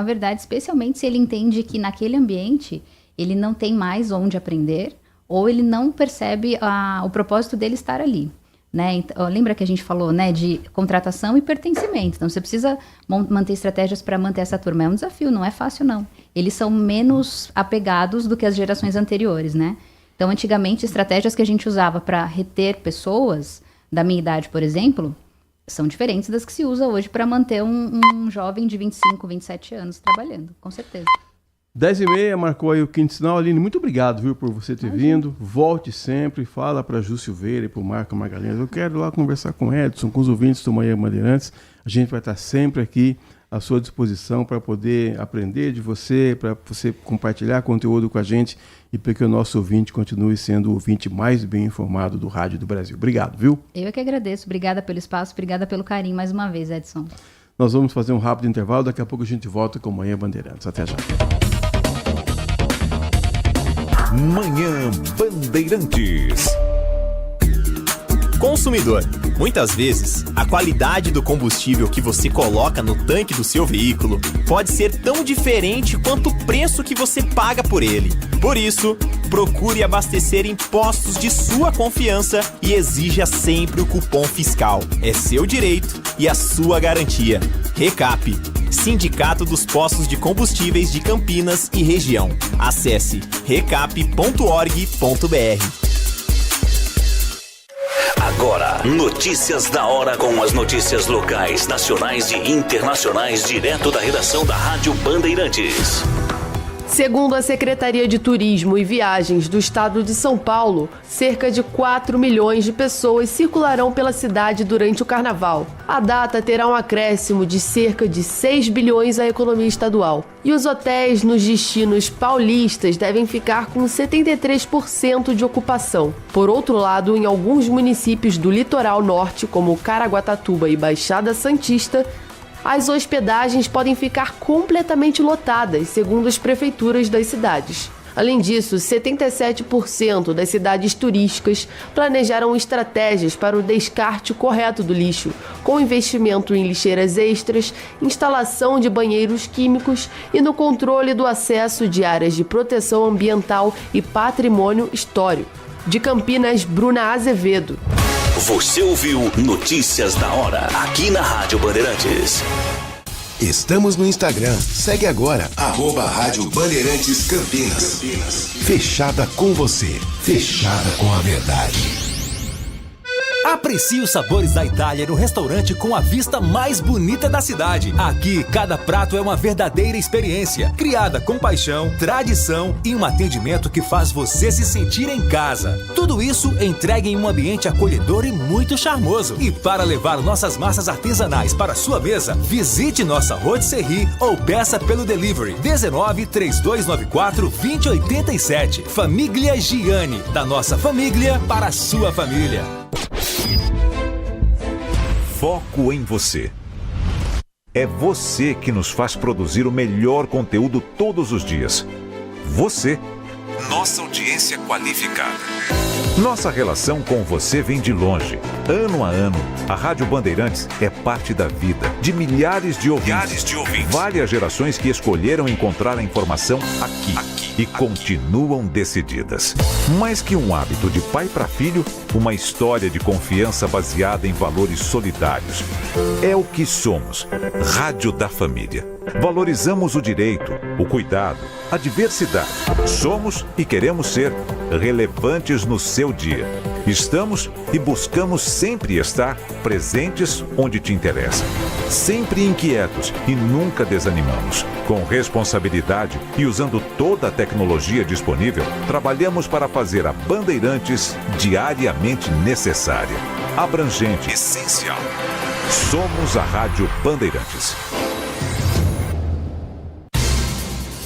[SPEAKER 7] verdade, especialmente se ele entende que naquele ambiente ele não tem mais onde aprender, ou ele não percebe o propósito dele estar ali. Né? Então, lembra que a gente falou, né, de contratação e pertencimento. Então, você precisa manter estratégias para manter essa turma. É um desafio, não é fácil, não. Eles são menos apegados do que as gerações anteriores, né? Então, antigamente, estratégias que a gente usava para reter pessoas da minha idade, por exemplo, são diferentes das que se usa hoje para manter um jovem de 25, 27 anos trabalhando, com certeza.
[SPEAKER 6] 10h30, marcou aí o quinto sinal. Aline, muito obrigado, viu, por você ter vindo. Volte sempre, fala para Ju Silveira e para o Marco Magalhães. Eu quero ir lá conversar com o Edson, com os ouvintes do Manhã Bandeirantes. A gente vai estar sempre aqui à sua disposição para poder aprender de você, para você compartilhar conteúdo com a gente e para que o nosso ouvinte continue sendo o ouvinte mais bem informado do rádio do Brasil. Obrigado, viu?
[SPEAKER 7] Eu é que agradeço. Obrigada pelo espaço, obrigada pelo carinho mais uma vez, Edson.
[SPEAKER 6] Nós vamos fazer um rápido intervalo, daqui a pouco a gente volta com o Manhã Bandeirantes. Até já.
[SPEAKER 1] Manhã Bandeirantes.
[SPEAKER 8] Consumidor, muitas vezes, a qualidade do combustível que você coloca no tanque do seu veículo pode ser tão diferente quanto o preço que você paga por ele. Por isso, procure abastecer em postos de sua confiança e exija sempre o cupom fiscal. É seu direito e a sua garantia. Recap, Sindicato dos Postos de Combustíveis de Campinas e Região. Acesse recap.org.br.
[SPEAKER 4] Agora, notícias da hora com as notícias locais, nacionais e internacionais, direto da redação da Rádio Bandeirantes.
[SPEAKER 9] Segundo a Secretaria de Turismo e Viagens do Estado de São Paulo, cerca de 4 milhões de pessoas circularão pela cidade durante o Carnaval. A data terá um acréscimo de cerca de 6 bilhões à economia estadual. E os hotéis nos destinos paulistas devem ficar com 73% de ocupação. Por outro lado, em alguns municípios do litoral norte, como Caraguatatuba e Baixada Santista, as hospedagens podem ficar completamente lotadas, segundo as prefeituras das cidades. Além disso, 77% das cidades turísticas planejaram estratégias para o descarte correto do lixo, com investimento em lixeiras extras, instalação de banheiros químicos e no controle do acesso de áreas de proteção ambiental e patrimônio histórico. De Campinas, Bruna Azevedo.
[SPEAKER 4] Você ouviu Notícias da Hora, aqui na Rádio Bandeirantes.
[SPEAKER 2] Estamos no Instagram. Segue agora, @Rádio Bandeirantes Campinas. Fechada com você. Fechada com a verdade.
[SPEAKER 10] Aprecie os sabores da Itália no restaurante com a vista mais bonita da cidade. Aqui, cada prato é uma verdadeira experiência, criada com paixão, tradição e um atendimento que faz você se sentir em casa. Tudo isso entregue em um ambiente acolhedor e muito charmoso. E para levar nossas massas artesanais para sua mesa, visite nossa rotisserie ou peça pelo delivery 19 3294 2087. Família Gianni, da nossa família para a sua família.
[SPEAKER 1] Foco em você. É você que nos faz produzir o melhor conteúdo todos os dias. Você, nossa audiência qualificada. Nossa relação com você vem de longe. Ano a ano, a Rádio Bandeirantes é parte da vida de milhares de ouvintes. Várias gerações que escolheram encontrar a informação aqui e continuam decididas. Mais que um hábito de pai para filho, uma história de confiança baseada em valores solidários. É o que somos. Rádio da Família. Valorizamos o direito, o cuidado, a diversidade. Somos e queremos ser relevantes no seu dia. Estamos e buscamos sempre estar presentes onde te interessa. Sempre inquietos e nunca desanimamos. Com responsabilidade e usando toda a tecnologia disponível, trabalhamos para fazer a Bandeirantes diariamente necessária, abrangente, essencial. Somos a Rádio Bandeirantes.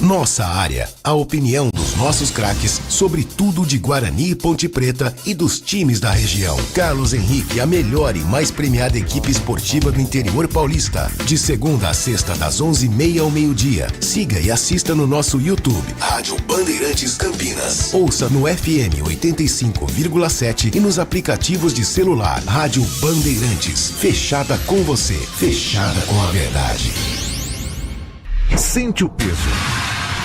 [SPEAKER 2] Nossa área, a opinião dos nossos craques sobre tudo de Guarani e Ponte Preta e dos times da região. Carlos Henrique, a melhor e mais premiada equipe esportiva do interior paulista. De segunda a sexta, das 11h30 ao meio-dia. Siga e assista no nosso YouTube, Rádio Bandeirantes Campinas. Ouça no FM 85,7 e nos aplicativos de celular. Rádio Bandeirantes, fechada com você, fechada com a verdade.
[SPEAKER 1] Sente o peso.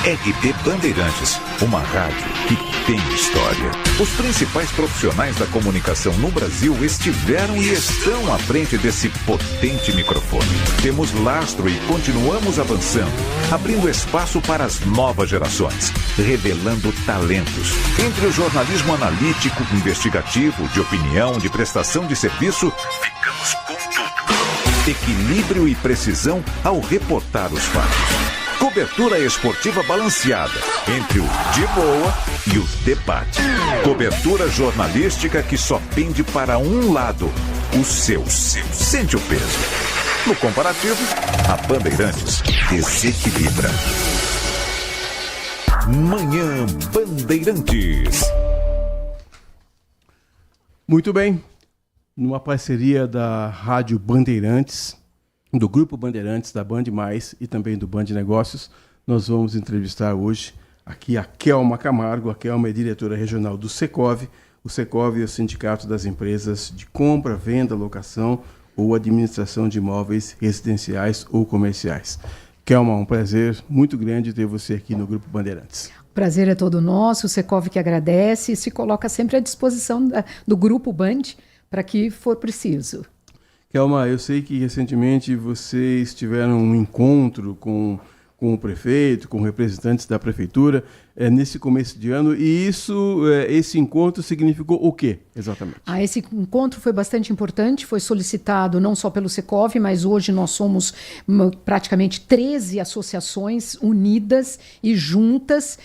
[SPEAKER 1] RP Bandeirantes, uma rádio que tem história. Os principais profissionais da comunicação no Brasil estiveram e estão à frente desse potente microfone. Temos lastro e continuamos avançando, abrindo espaço para as novas gerações, revelando talentos. Entre o jornalismo analítico, investigativo, de opinião, de prestação de serviço, ficamos com tudo. Equilíbrio e precisão ao reportar os fatos. Cobertura esportiva balanceada entre o de boa e o debate. Cobertura jornalística que só pende para um lado, o seu. Sente o peso. No comparativo, a Bandeirantes desequilibra. Manhã Bandeirantes.
[SPEAKER 6] Muito bem. Numa parceria da Rádio Bandeirantes, do Grupo Bandeirantes, da Band Mais e também do Band Negócios, nós vamos entrevistar hoje aqui a Kelma Camargo. A Kelma é diretora regional do Secov. O Secov é o Sindicato das Empresas de Compra, Venda, Locação ou Administração de Imóveis Residenciais ou Comerciais. Kelma, um prazer muito grande ter você aqui no Grupo Bandeirantes.
[SPEAKER 11] O prazer é todo nosso, o Secov que agradece e se coloca sempre à disposição do Grupo Band para que for preciso.
[SPEAKER 6] Kelma, eu sei que recentemente vocês tiveram um encontro com o prefeito, com representantes da prefeitura, nesse começo de ano, e esse encontro significou o quê, exatamente?
[SPEAKER 11] Esse encontro foi bastante importante, foi solicitado não só pelo Secov, mas hoje nós somos praticamente 13 associações unidas e juntas,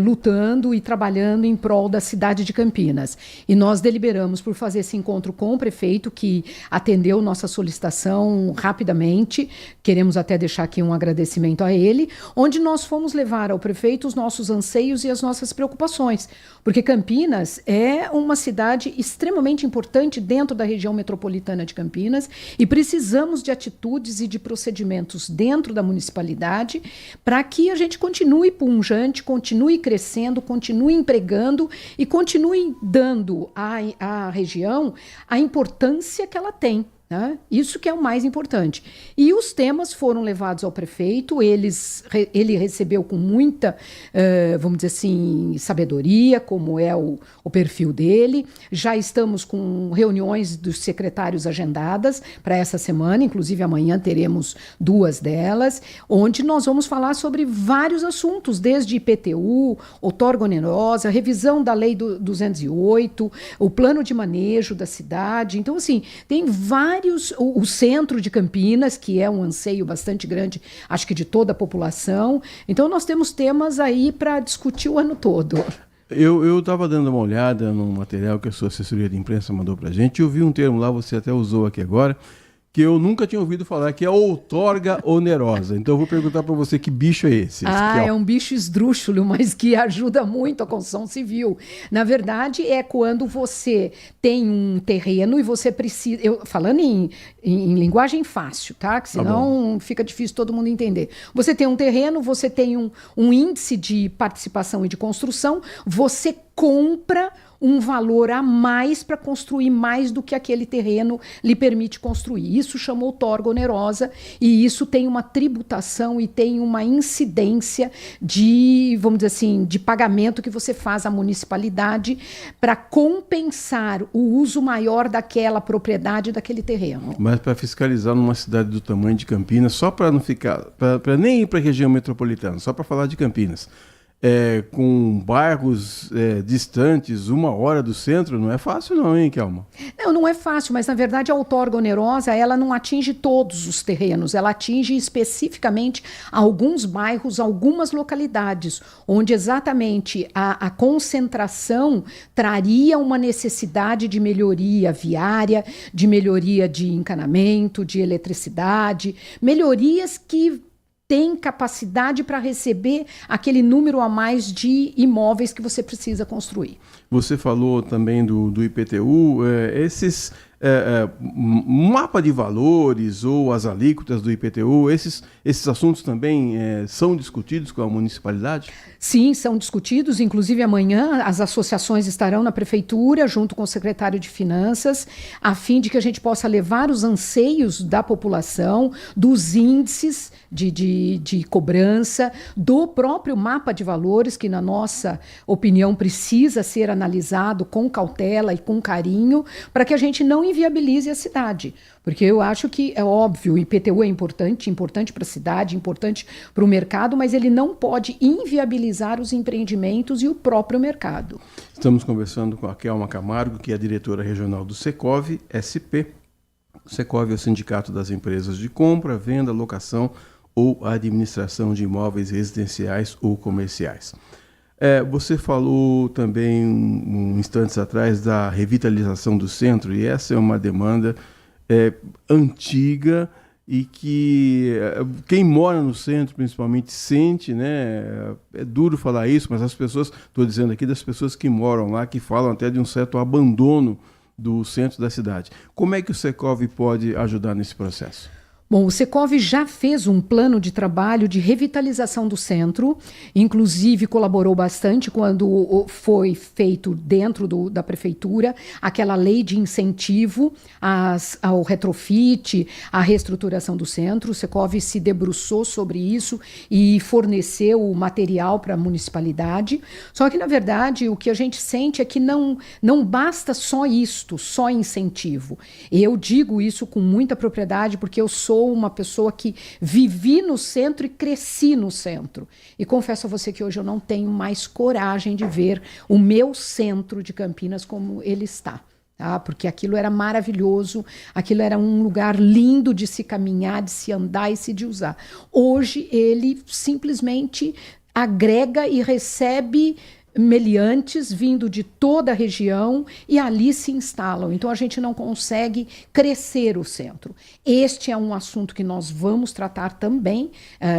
[SPEAKER 11] lutando e trabalhando em prol da cidade de Campinas. E nós deliberamos por fazer esse encontro com o prefeito, que atendeu nossa solicitação rapidamente, queremos até deixar aqui um agradecimento a ele, onde nós fomos levar ao prefeito os nossos anseios e as nossas preocupações, porque Campinas é uma cidade extremamente importante dentro da região metropolitana de Campinas e precisamos de atitudes e de procedimentos dentro da municipalidade para que a gente continue pujante, continue crescendo, continue empregando e continue dando à região a importância que ela tem. Isso que é o mais importante. E os temas foram levados ao prefeito, ele recebeu com muita, vamos dizer assim, sabedoria, como é o perfil dele. Já estamos com reuniões dos secretários agendadas para essa semana, inclusive amanhã teremos 2 delas, onde nós vamos falar sobre vários assuntos, desde IPTU, outorga onerosa, revisão da lei do 208, o plano de manejo da cidade. Então, assim, tem vários. O centro de Campinas, que é um anseio bastante grande, acho que de toda a população. Então, nós temos temas aí para discutir o ano todo.
[SPEAKER 6] Eu estava dando uma olhada no material que a sua assessoria de imprensa mandou para a gente e eu vi um termo lá, você até usou aqui agora, que eu nunca tinha ouvido falar, que é outorga onerosa. Então eu vou perguntar para você que bicho é esse.
[SPEAKER 11] É um bicho esdrúxulo, mas que ajuda muito a construção civil. Na verdade, é quando você tem um terreno e você precisa... falando em linguagem fácil, tá? Que senão fica difícil todo mundo entender. Você tem um terreno, você tem um índice de participação e de construção, você compra um valor a mais para construir mais do que aquele terreno lhe permite construir. Isso chama outorga onerosa e isso tem uma tributação e tem uma incidência de, vamos dizer assim, de pagamento que você faz à municipalidade para compensar o uso maior daquela propriedade, daquele terreno.
[SPEAKER 6] Mas para fiscalizar numa cidade do tamanho de Campinas, só para não ficar, para nem ir para a região metropolitana, só para falar de Campinas, com bairros distantes, 1 hora do centro, não é fácil não, hein, Kelma?
[SPEAKER 11] Não é fácil, mas na verdade a outorga onerosa, ela não atinge todos os terrenos, ela atinge especificamente alguns bairros, algumas localidades, onde exatamente a concentração traria uma necessidade de melhoria viária, de melhoria de encanamento, de eletricidade, melhorias que tem capacidade para receber aquele número a mais de imóveis que você precisa construir.
[SPEAKER 6] Você falou também do IPTU, esses mapa de valores ou as alíquotas do IPTU, esses assuntos também são discutidos com a municipalidade?
[SPEAKER 11] Sim, são discutidos. Inclusive, amanhã as associações estarão na prefeitura, junto com o secretário de Finanças, a fim de que a gente possa levar os anseios da população, dos índices de cobrança, do próprio mapa de valores, que, na nossa opinião, precisa ser analisado com cautela e com carinho, para que a gente não inviabilize a cidade. Porque eu acho que, é óbvio, o IPTU é importante para a cidade, importante para o mercado, mas ele não pode inviabilizar os empreendimentos e o próprio mercado.
[SPEAKER 6] Estamos conversando com a Kelma Camargo, que é a diretora regional do Secov SP. O Secov é o Sindicato das Empresas de Compra, Venda, Locação ou Administração de Imóveis Residenciais ou Comerciais. Você falou também, instantes atrás, da revitalização do centro, e essa é uma demanda antiga e que quem mora no centro principalmente sente, né? É duro falar isso, mas as pessoas, estou dizendo aqui das pessoas que moram lá, que falam até de um certo abandono do centro da cidade. Como é que o Secov pode ajudar nesse processo?
[SPEAKER 11] Bom, o Secov já fez um plano de trabalho de revitalização do centro, inclusive colaborou bastante quando foi feito dentro da prefeitura aquela lei de incentivo ao retrofit, à reestruturação do centro. O Secov se debruçou sobre isso e forneceu o material para a municipalidade. Só que, na verdade, o que a gente sente é que não basta só isto, só incentivo. Eu digo isso com muita propriedade porque eu sou uma pessoa que vivi no centro e cresci no centro. E confesso a você que hoje eu não tenho mais coragem de ver o meu centro de Campinas como ele está. Tá? Porque aquilo era maravilhoso, aquilo era um lugar lindo de se caminhar, de se andar e de usar. Hoje ele simplesmente agrega e recebe meliantes vindo de toda a região e ali se instalam. Então a gente não consegue crescer o centro. Este é um assunto que nós vamos tratar também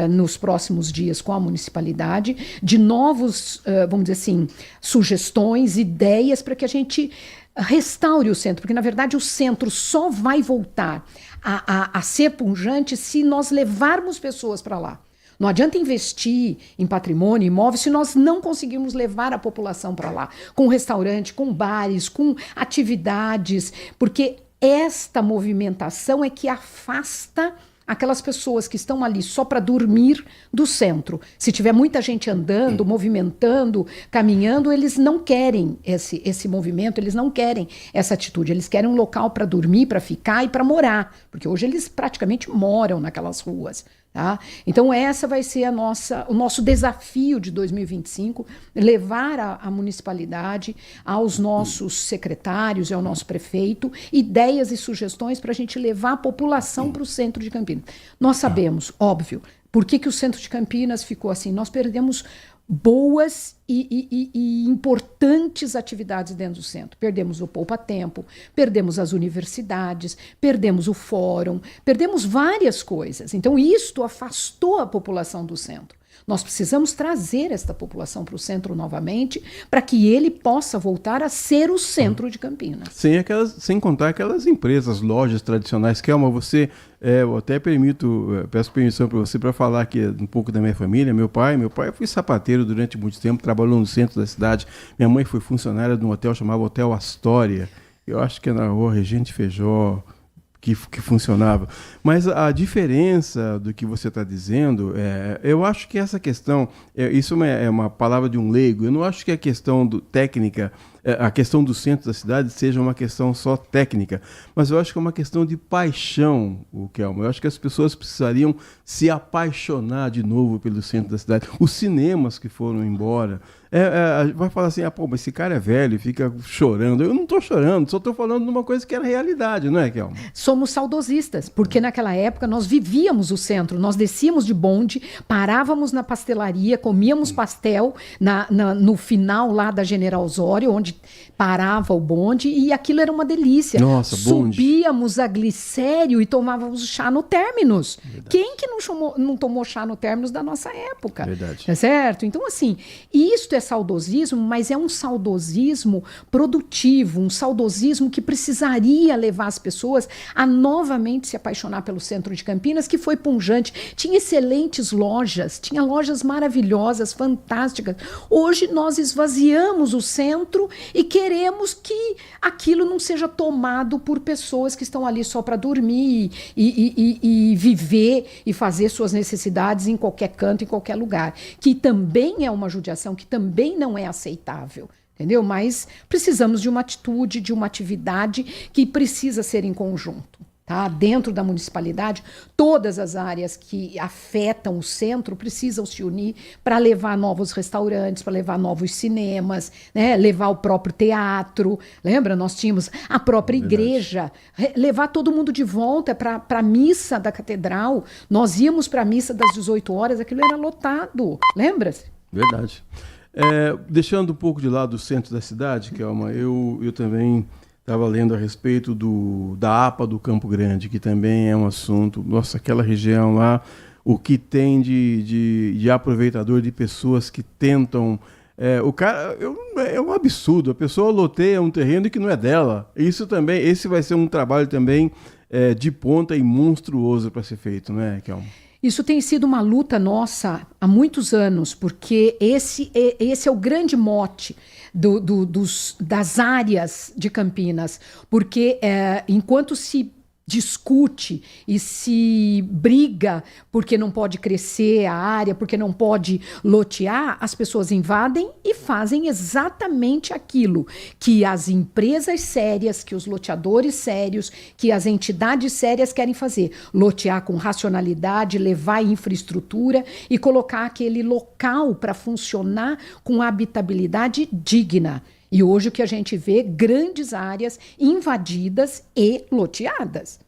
[SPEAKER 11] nos próximos dias com a municipalidade, de novos, vamos dizer assim, sugestões, ideias para que a gente restaure o centro, porque na verdade o centro só vai voltar a ser pujante se nós levarmos pessoas para lá. Não adianta investir em patrimônio, imóvel, se nós não conseguirmos levar a população para lá, com restaurante, com bares, com atividades, porque esta movimentação é que afasta aquelas pessoas que estão ali só para dormir do centro. Se tiver muita gente andando, movimentando, caminhando, eles não querem esse movimento, eles não querem essa atitude, eles querem um local para dormir, para ficar e para morar, porque hoje eles praticamente moram naquelas ruas. Tá? Então essa vai ser o nosso desafio de 2025, levar a municipalidade, aos nossos secretários e ao nosso prefeito, ideias e sugestões para a gente levar a população para o centro de Campinas. Nós sabemos, óbvio, por que o centro de Campinas ficou assim. Nós perdemos boas e importantes atividades dentro do centro. Perdemos o poupa-tempo, perdemos as universidades, perdemos o fórum, perdemos várias coisas. Então, isto afastou a população do centro. Nós precisamos trazer esta população para o centro novamente, para que ele possa voltar a ser o centro de Campinas.
[SPEAKER 6] Sem contar aquelas empresas, lojas tradicionais. Kelma, você, eu até peço permissão para você para falar aqui um pouco da minha família. Meu pai foi sapateiro durante muito tempo, trabalhou no centro da cidade. Minha mãe foi funcionária de um hotel chamado Hotel Astoria. Eu acho que é na rua Regente Feijó que funcionava. Mas a diferença do que você está dizendo, eu acho que essa questão, isso é uma palavra de um leigo, eu não acho que a questão técnica, a questão do centro da cidade seja uma questão só técnica, mas eu acho que é uma questão de paixão, Kelma. Eu acho que as pessoas precisariam se apaixonar de novo pelo centro da cidade. Os cinemas que foram embora, vai falar assim, mas esse cara é velho e fica chorando. Eu não estou chorando, só estou falando de uma coisa que era realidade, não é, Kelma?
[SPEAKER 11] Somos saudosistas, porque naquela época nós vivíamos o centro, nós descíamos de bonde, parávamos na pastelaria, comíamos pastel no final lá da General Osório, onde parava o bonde, e aquilo era uma delícia.
[SPEAKER 6] Nossa, bonde.
[SPEAKER 11] Subíamos a Glicério e tomávamos chá no Términus. Verdade. Quem que não tomou chá no Términus da nossa época?
[SPEAKER 6] Verdade.
[SPEAKER 11] É certo? Então, assim, isto é saudosismo, mas é um saudosismo produtivo, um saudosismo que precisaria levar as pessoas a novamente se apaixonar pelo centro de Campinas, que foi pungente. Tinha excelentes lojas, tinha lojas maravilhosas, fantásticas. Hoje nós esvaziamos o centro e queremos que aquilo não seja tomado por pessoas que estão ali só para dormir e viver e fazer suas necessidades em qualquer canto, em qualquer lugar. Que também é uma judiação, que também não é aceitável. Entendeu? Mas precisamos de uma atitude, de uma atividade que precisa ser em conjunto. Tá? Dentro da municipalidade, todas as áreas que afetam o centro precisam se unir para levar novos restaurantes, para levar novos cinemas, né? Levar o próprio teatro. Lembra? Nós tínhamos a própria igreja. Levar todo mundo de volta para a missa da catedral. Nós íamos para a missa das 18 horas, aquilo era lotado. Lembra-se?
[SPEAKER 6] Verdade. Deixando um pouco de lado o centro da cidade, Kelma, eu também estava lendo a respeito da APA do Campo Grande, que também é um assunto. Nossa, aquela região lá, o que tem de aproveitador, de pessoas que tentam. É um absurdo. A pessoa loteia um terreno que não é dela. Isso também, esse vai ser um trabalho também de ponta e monstruoso para ser feito, não é, Kelma?
[SPEAKER 11] Isso tem sido uma luta nossa há muitos anos, porque esse é o grande mote das áreas de Campinas, porque enquanto se discute e se briga porque não pode crescer a área, porque não pode lotear, as pessoas invadem e fazem exatamente aquilo que as empresas sérias, que os loteadores sérios, que as entidades sérias querem fazer. Lotear com racionalidade, levar infraestrutura e colocar aquele local para funcionar com habitabilidade digna. E hoje o que a gente vê, grandes áreas invadidas e loteadas.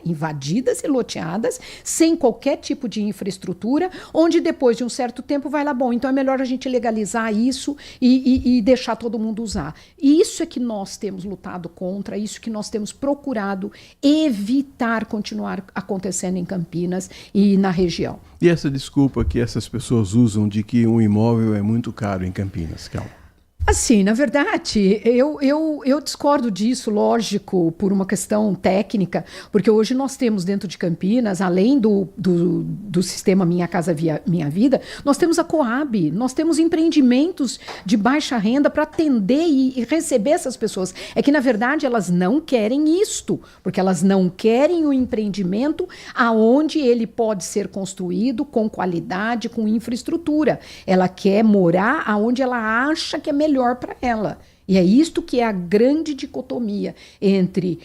[SPEAKER 11] Invadidas e loteadas, sem qualquer tipo de infraestrutura, onde depois de um certo tempo vai lá, então é melhor a gente legalizar isso e deixar todo mundo usar. E isso é que nós temos lutado contra, isso que nós temos procurado evitar continuar acontecendo em Campinas e na região.
[SPEAKER 6] E essa desculpa que essas pessoas usam de que um imóvel é muito caro em Campinas, Kelma?
[SPEAKER 11] Assim, na verdade, eu discordo disso, lógico, por uma questão técnica, porque hoje nós temos dentro de Campinas, além do sistema Minha Casa Minha Vida, nós temos a Coab, nós temos empreendimentos de baixa renda para atender e receber essas pessoas. É que, na verdade, elas não querem isto, porque elas não querem o empreendimento aonde ele pode ser construído com qualidade, com infraestrutura. Ela quer morar aonde ela acha que é melhor para ela. E é isto que é a grande dicotomia entre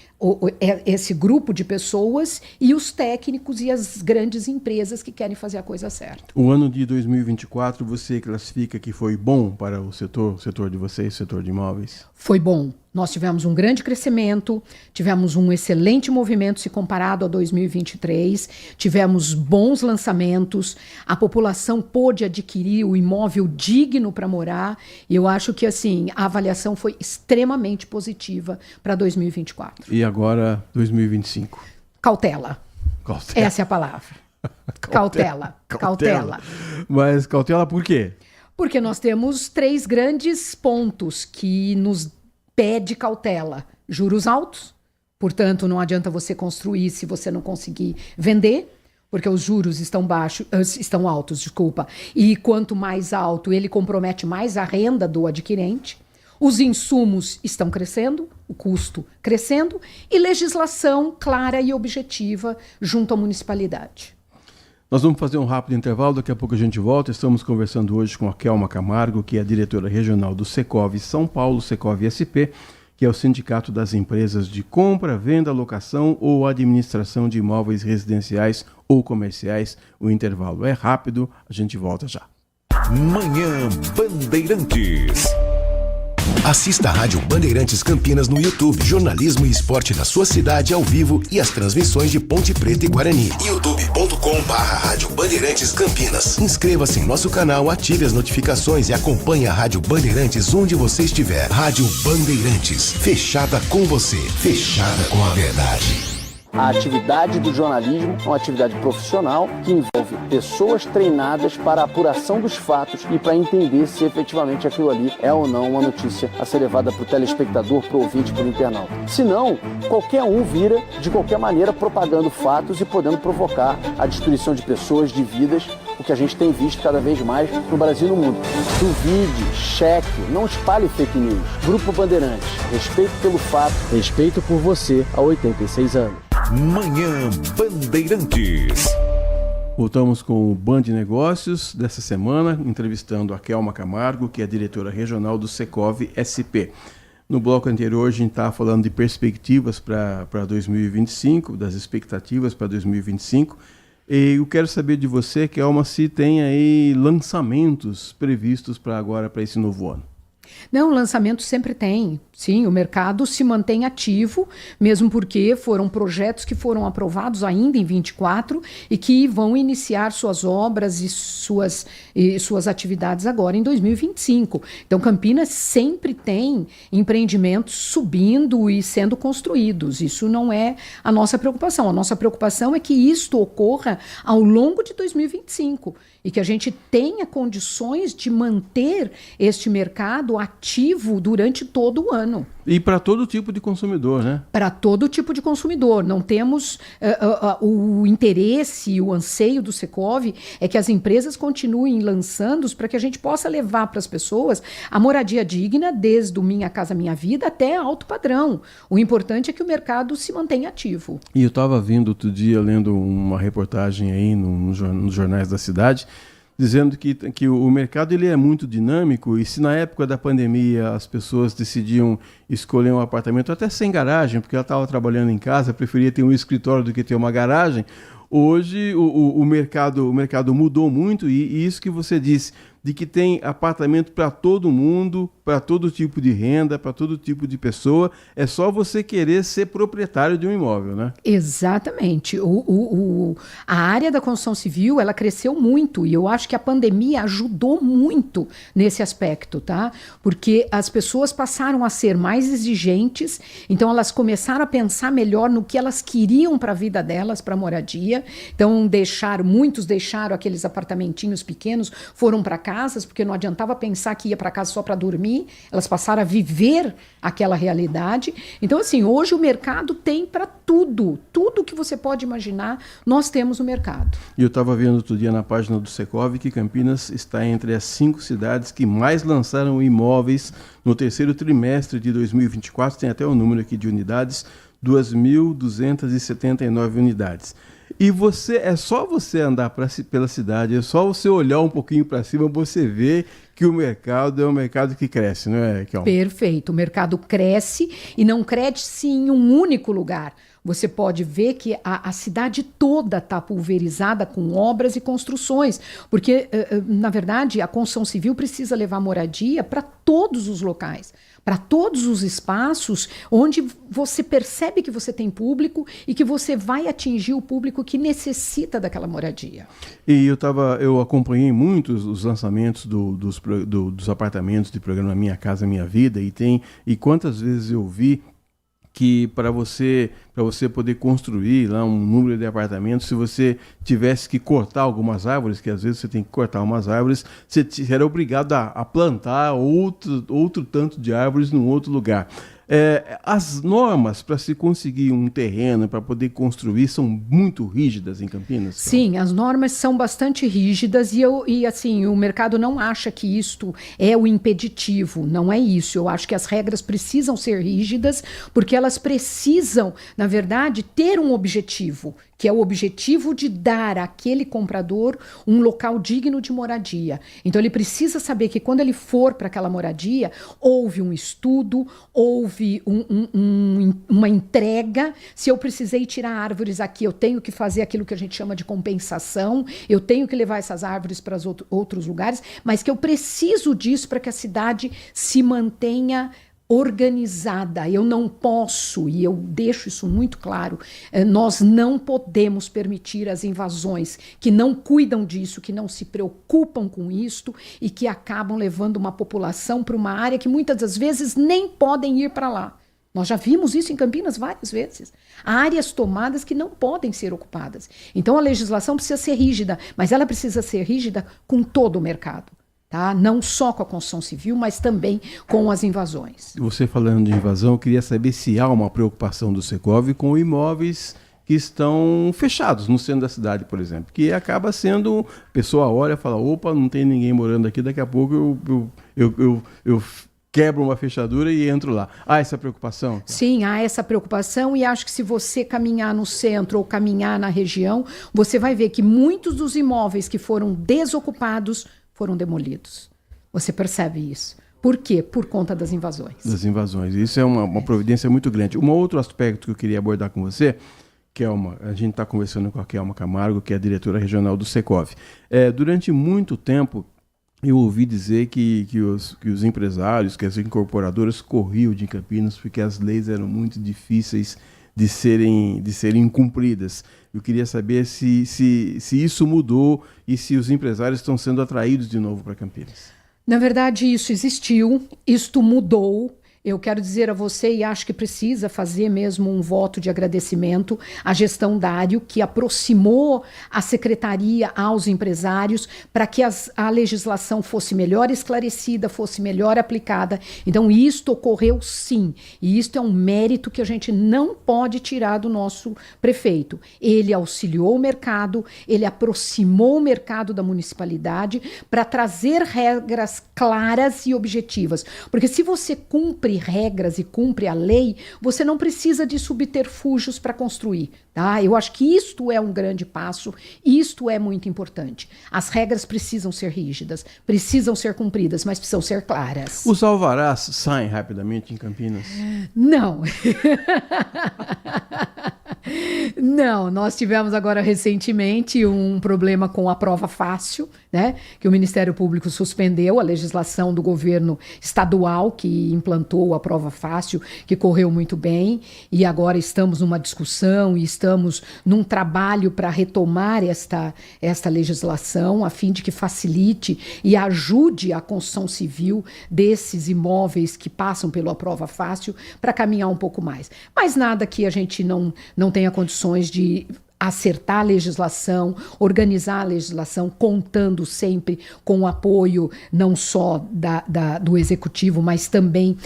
[SPEAKER 11] esse grupo de pessoas e os técnicos e as grandes empresas que querem fazer a coisa certa.
[SPEAKER 6] O ano de 2024 você classifica que foi bom para o setor de vocês, setor de imóveis?
[SPEAKER 11] Foi bom. Nós tivemos um grande crescimento, tivemos um excelente movimento se comparado a 2023, tivemos bons lançamentos, a população pôde adquirir o imóvel digno para morar, e eu acho que assim, a avaliação foi extremamente positiva para 2024.
[SPEAKER 6] E agora 2025?
[SPEAKER 11] Cautela. Essa é a palavra. Cautela.
[SPEAKER 6] Mas cautela por quê?
[SPEAKER 11] Porque nós temos 3 grandes pontos que nos pede cautela. Juros altos, portanto, não adianta você construir se você não conseguir vender, porque os juros estão altos, e quanto mais alto, ele compromete mais a renda do adquirente. Os insumos estão crescendo, o custo crescendo, e legislação clara e objetiva junto à municipalidade.
[SPEAKER 6] Nós vamos fazer um rápido intervalo, daqui a pouco a gente volta. Estamos conversando hoje com a Kelma Camargo, que é a diretora regional do Secov São Paulo, Secov SP, que é o Sindicato das Empresas de Compra, Venda, Locação ou Administração de Imóveis Residenciais ou Comerciais. O intervalo é rápido, a gente volta já.
[SPEAKER 1] Manhã Bandeirantes.
[SPEAKER 2] Assista a Rádio Bandeirantes Campinas no YouTube. Jornalismo e esporte da sua cidade ao vivo e as transmissões de Ponte Preta e Guarani. youtube.com/Rádio Bandeirantes Campinas. Inscreva-se em nosso canal, ative as notificações e acompanhe a Rádio Bandeirantes onde você estiver. Rádio Bandeirantes, fechada com você, fechada com a verdade.
[SPEAKER 3] A atividade do jornalismo é uma atividade profissional que envolve pessoas treinadas para a apuração dos fatos e para entender se efetivamente aquilo ali é ou não uma notícia a ser levada para o telespectador, para o ouvinte, para o internauta. Se não, qualquer um vira, de qualquer maneira, propagando fatos e podendo provocar a destruição de pessoas, de vidas, o que a gente tem visto cada vez mais no Brasil e no mundo. Duvide, cheque, não espalhe fake news. Grupo Bandeirantes, respeito pelo fato, respeito por você há 86 anos.
[SPEAKER 1] Manhã Bandeirantes.
[SPEAKER 6] Voltamos com o Band Negócios dessa semana, entrevistando a Kelma Camargo, que é a diretora regional do Secov SP. No bloco anterior, a gente estava falando de perspectivas para 2025, das expectativas para 2025. E eu quero saber de você, Kelma, se tem aí lançamentos previstos para agora, para esse novo ano.
[SPEAKER 11] Não, lançamento sempre tem. Sim, o mercado se mantém ativo, mesmo porque foram projetos que foram aprovados ainda em 24 e que vão iniciar suas obras e suas atividades agora em 2025. Então, Campinas sempre tem empreendimentos subindo e sendo construídos. Isso não é a nossa preocupação. A nossa preocupação é que isto ocorra ao longo de 2025 e que a gente tenha condições de manter este mercado ativo durante todo o ano.
[SPEAKER 6] E para todo tipo de consumidor, né?
[SPEAKER 11] Para todo tipo de consumidor. Não temos o interesse, o anseio do Secov é que as empresas continuem lançando para que a gente possa levar para as pessoas a moradia digna, desde o Minha Casa Minha Vida até alto padrão. O importante é que o mercado se mantenha ativo.
[SPEAKER 6] E eu estava vindo outro dia, lendo uma reportagem aí nos jornais da cidade, dizendo que o mercado ele é muito dinâmico e se na época da pandemia as pessoas decidiam escolher um apartamento até sem garagem, porque ela estava trabalhando em casa, preferia ter um escritório do que ter uma garagem, hoje o mercado mudou muito e isso que você disse, de que tem apartamento para todo mundo, para todo tipo de renda, para todo tipo de pessoa, é só você querer ser proprietário de um imóvel, né?
[SPEAKER 11] Exatamente. A área da construção civil, ela cresceu muito e eu acho que a pandemia ajudou muito nesse aspecto, tá? Porque as pessoas passaram a ser mais exigentes, então elas começaram a pensar melhor no que elas queriam para a vida delas, para a moradia. Então muitos deixaram aqueles apartamentinhos pequenos, foram para casas, porque não adiantava pensar que ia para casa só para dormir, elas passaram a viver aquela realidade. Então, assim, hoje o mercado tem para tudo que você pode imaginar, nós temos no mercado.
[SPEAKER 6] E eu estava vendo outro dia na página do Secov que Campinas está entre as 5 cidades que mais lançaram imóveis no terceiro trimestre de 2024, tem até o número aqui de unidades, 2.279 unidades. E é só você andar pela cidade, é só você olhar um pouquinho para cima, você vê que o mercado é um mercado que cresce, não é, Kelma?
[SPEAKER 11] Perfeito, o mercado cresce e não cresce em um único lugar. Você pode ver que a cidade toda está pulverizada com obras e construções, porque, na verdade, a construção civil precisa levar moradia para todos os locais, para todos os espaços onde você percebe que você tem público e que você vai atingir o público que necessita daquela moradia.
[SPEAKER 6] E eu acompanhei muitos os lançamentos dos apartamentos de programa Minha Casa Minha Vida e quantas vezes eu vi que para você poder construir lá um número de apartamentos, se você tivesse que cortar algumas árvores, que às vezes você tem que cortar umas árvores, você era obrigado a plantar outro tanto de árvores num outro lugar. As normas para se conseguir um terreno, para poder construir, são muito rígidas em Campinas?
[SPEAKER 11] Sim, as normas são bastante rígidas e assim, o mercado não acha que isto é o impeditivo, não é isso. Eu acho que as regras precisam ser rígidas porque elas precisam, na verdade, ter um objetivo, que é o objetivo de dar àquele comprador um local digno de moradia. Então ele precisa saber que quando ele for para aquela moradia, houve um estudo, houve uma entrega. Se eu precisei tirar árvores aqui, eu tenho que fazer aquilo que a gente chama de compensação, eu tenho que levar essas árvores para outros lugares, mas que eu preciso disso para que a cidade se mantenha organizada. Eu não posso, e eu deixo isso muito claro, nós não podemos permitir as invasões que não cuidam disso, que não se preocupam com isto e que acabam levando uma população para uma área que muitas das vezes nem podem ir para lá. Nós já vimos isso em Campinas várias vezes. Há áreas tomadas que não podem ser ocupadas. Então a legislação precisa ser rígida, mas ela precisa ser rígida com todo o mercado. Tá? Não só com a construção civil, mas também com as invasões.
[SPEAKER 6] Você falando de invasão, eu queria saber se há uma preocupação do Secov com imóveis que estão fechados no centro da cidade, por exemplo, que acaba sendo, a pessoa olha e fala, opa, não tem ninguém morando aqui, daqui a pouco eu quebro uma fechadura e entro lá. Há essa preocupação?
[SPEAKER 11] Sim, há essa preocupação, e acho que se você caminhar no centro ou caminhar na região, você vai ver que muitos dos imóveis que foram desocupados foram demolidos. Você percebe isso. Por quê? Por conta das invasões. Das
[SPEAKER 6] invasões. Isso é uma providência muito grande. Um outro aspecto que eu queria abordar com você, Kelma, a gente está conversando com a Kelma Camargo, que é a diretora regional do Secov. Durante muito tempo, eu ouvi dizer que os empresários, que as incorporadoras corriam de Campinas porque as leis eram muito difíceis de serem cumpridas. Eu queria saber se isso mudou e se os empresários estão sendo atraídos de novo para Campinas.
[SPEAKER 11] Na verdade, isso existiu, isto mudou. Eu quero dizer a você, e acho que precisa fazer mesmo um voto de agradecimento à gestão Dário, que aproximou a secretaria aos empresários para que a legislação fosse melhor esclarecida, fosse melhor aplicada. Então, isto ocorreu sim, e isto é um mérito que a gente não pode tirar do nosso prefeito. Ele auxiliou o mercado, ele aproximou o mercado da municipalidade para trazer regras claras e objetivas. Porque se você cumpre regras e cumpre a lei, você não precisa de subterfúgios para construir. Tá? Eu acho que isto é um grande passo, isto é muito importante. As regras precisam ser rígidas, precisam ser cumpridas, mas precisam ser claras.
[SPEAKER 6] Os alvarás saem rapidamente em Campinas?
[SPEAKER 11] Não. Não, nós tivemos agora recentemente um problema com a prova fácil, né? Que o Ministério Público suspendeu a legislação do governo estadual que implantou a prova fácil, que correu muito bem, e agora estamos numa discussão e estamos num trabalho para retomar esta legislação, a fim de que facilite e ajude a construção civil desses imóveis que passam pela prova fácil para caminhar um pouco mais. Mas nada que a gente não tenha condições de acertar a legislação, organizar a legislação, contando sempre com o apoio não só do Executivo, mas também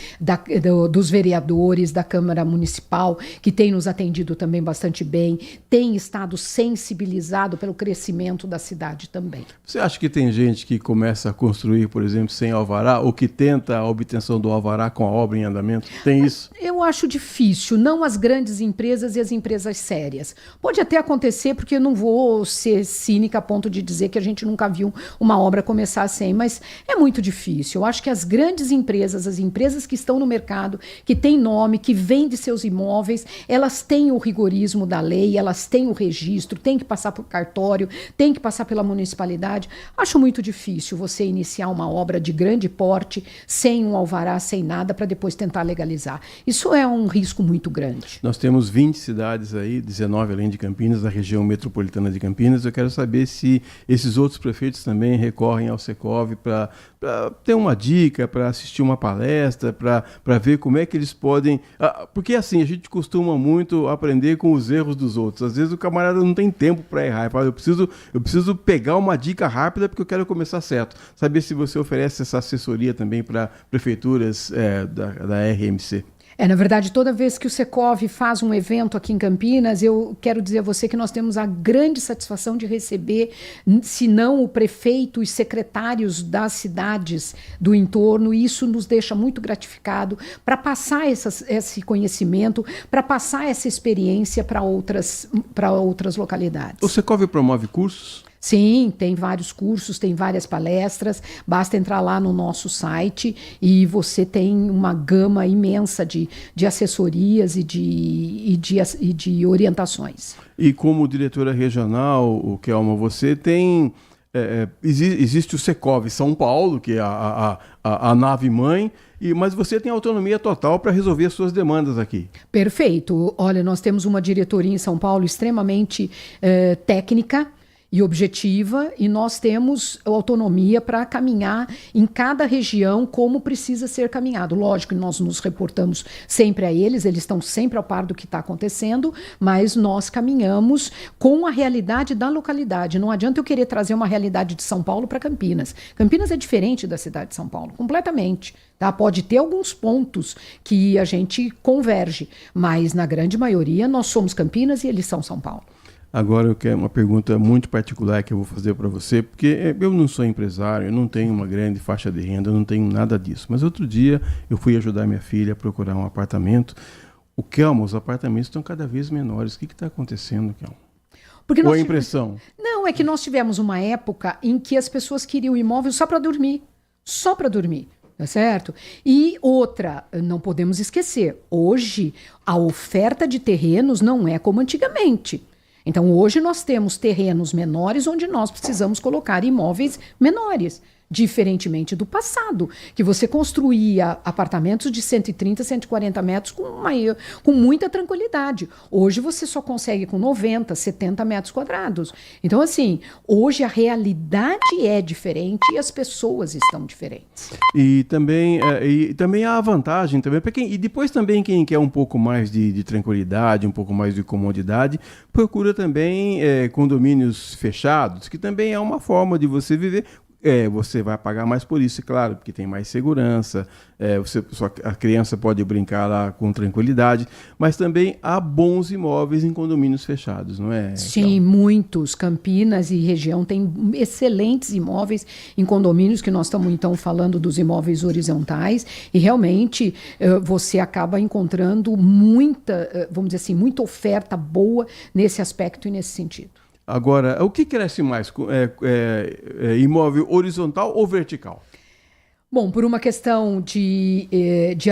[SPEAKER 11] dos vereadores, da Câmara Municipal, que tem nos atendido também bastante bem, tem estado sensibilizado pelo crescimento da cidade também.
[SPEAKER 6] Você acha que tem gente que começa a construir, por exemplo, sem alvará, ou que tenta a obtenção do alvará com a obra em andamento? Tem isso?
[SPEAKER 11] Eu acho difícil, não as grandes empresas e as empresas sérias. Pode até acontecer, porque eu não vou ser cínica a ponto de dizer que a gente nunca viu uma obra começar sem, mas é muito difícil. Eu acho que as grandes empresas, as empresas que estão no mercado, que têm nome, que vendem seus imóveis, elas têm o rigorismo da lei, elas têm o registro, têm que passar por cartório, têm que passar pela municipalidade. Acho muito difícil você iniciar uma obra de grande porte sem um alvará, sem nada, para depois tentar legalizar. Isso é um risco muito grande.
[SPEAKER 6] Nós temos 20 cidades aí, 19 além de Campinas, da região metropolitana de Campinas. Eu quero saber se esses outros prefeitos também recorrem ao Secov para ter uma dica, para assistir uma palestra, para ver como é que eles podem... Porque assim, a gente costuma muito aprender com os erros dos outros. Às vezes o camarada não tem tempo para errar. Fala, eu preciso pegar uma dica rápida porque eu quero começar certo. Saber se você oferece essa assessoria também para prefeituras da RMC.
[SPEAKER 11] Na verdade, toda vez que o Secov faz um evento aqui em Campinas, eu quero dizer a você que nós temos a grande satisfação de receber, se não o prefeito e secretários das cidades do entorno, e isso nos deixa muito gratificado para passar esse conhecimento, para passar essa experiência para outras localidades.
[SPEAKER 6] O Secov promove cursos?
[SPEAKER 11] Sim, tem vários cursos, tem várias palestras, basta entrar lá no nosso site e você tem uma gama imensa de assessorias e de orientações.
[SPEAKER 6] E como diretora regional, o Kelma, você tem... existe o Secov São Paulo, que é a nave-mãe, mas você tem autonomia total para resolver as suas demandas aqui. Perfeito.
[SPEAKER 11] Olha, nós temos uma diretoria em São Paulo extremamente técnica e objetiva, e nós temos autonomia para caminhar em cada região como precisa ser caminhado. Lógico que nós nos reportamos sempre a eles estão sempre ao par do que está acontecendo, mas nós caminhamos com a realidade da localidade. Não adianta eu querer trazer uma realidade de São Paulo para Campinas. Campinas é diferente da cidade de São Paulo, completamente. Tá? Pode ter alguns pontos que a gente converge, mas na grande maioria nós somos Campinas e eles são São Paulo.
[SPEAKER 6] Agora eu quero uma pergunta muito particular que eu vou fazer para você, porque eu não sou empresário, eu não tenho uma grande faixa de renda, eu não tenho nada disso. Mas outro dia eu fui ajudar minha filha a procurar um apartamento. Kelma, os apartamentos estão cada vez menores. O que está acontecendo, Kelma? Ou a impressão?
[SPEAKER 11] Não, é que nós tivemos uma época em que as pessoas queriam imóvel só para dormir. Só para dormir. Tá certo? E outra, não podemos esquecer, hoje a oferta de terrenos não é como antigamente. Então, hoje nós temos terrenos menores onde nós precisamos colocar imóveis menores, diferentemente do passado, que você construía apartamentos de 130, 140 metros com muita tranquilidade. Hoje você só consegue com 90, 70 metros quadrados. Então, assim, hoje a realidade é diferente e as pessoas estão diferentes.
[SPEAKER 6] E também há a vantagem também, e depois também quem quer um pouco mais de tranquilidade, um pouco mais de comodidade, procura também condomínios fechados, que também é uma forma de você viver. Você vai pagar mais por isso, claro, porque tem mais segurança, a criança pode brincar lá com tranquilidade, mas também há bons imóveis em condomínios fechados, não é?
[SPEAKER 11] Sim, muitos. Campinas e região tem excelentes imóveis em condomínios, que nós estamos então falando dos imóveis horizontais, e realmente você acaba encontrando muita, vamos dizer assim, muita oferta boa nesse aspecto e nesse sentido.
[SPEAKER 6] Agora, o que cresce mais? Imóvel horizontal ou vertical?
[SPEAKER 11] Bom, por uma questão de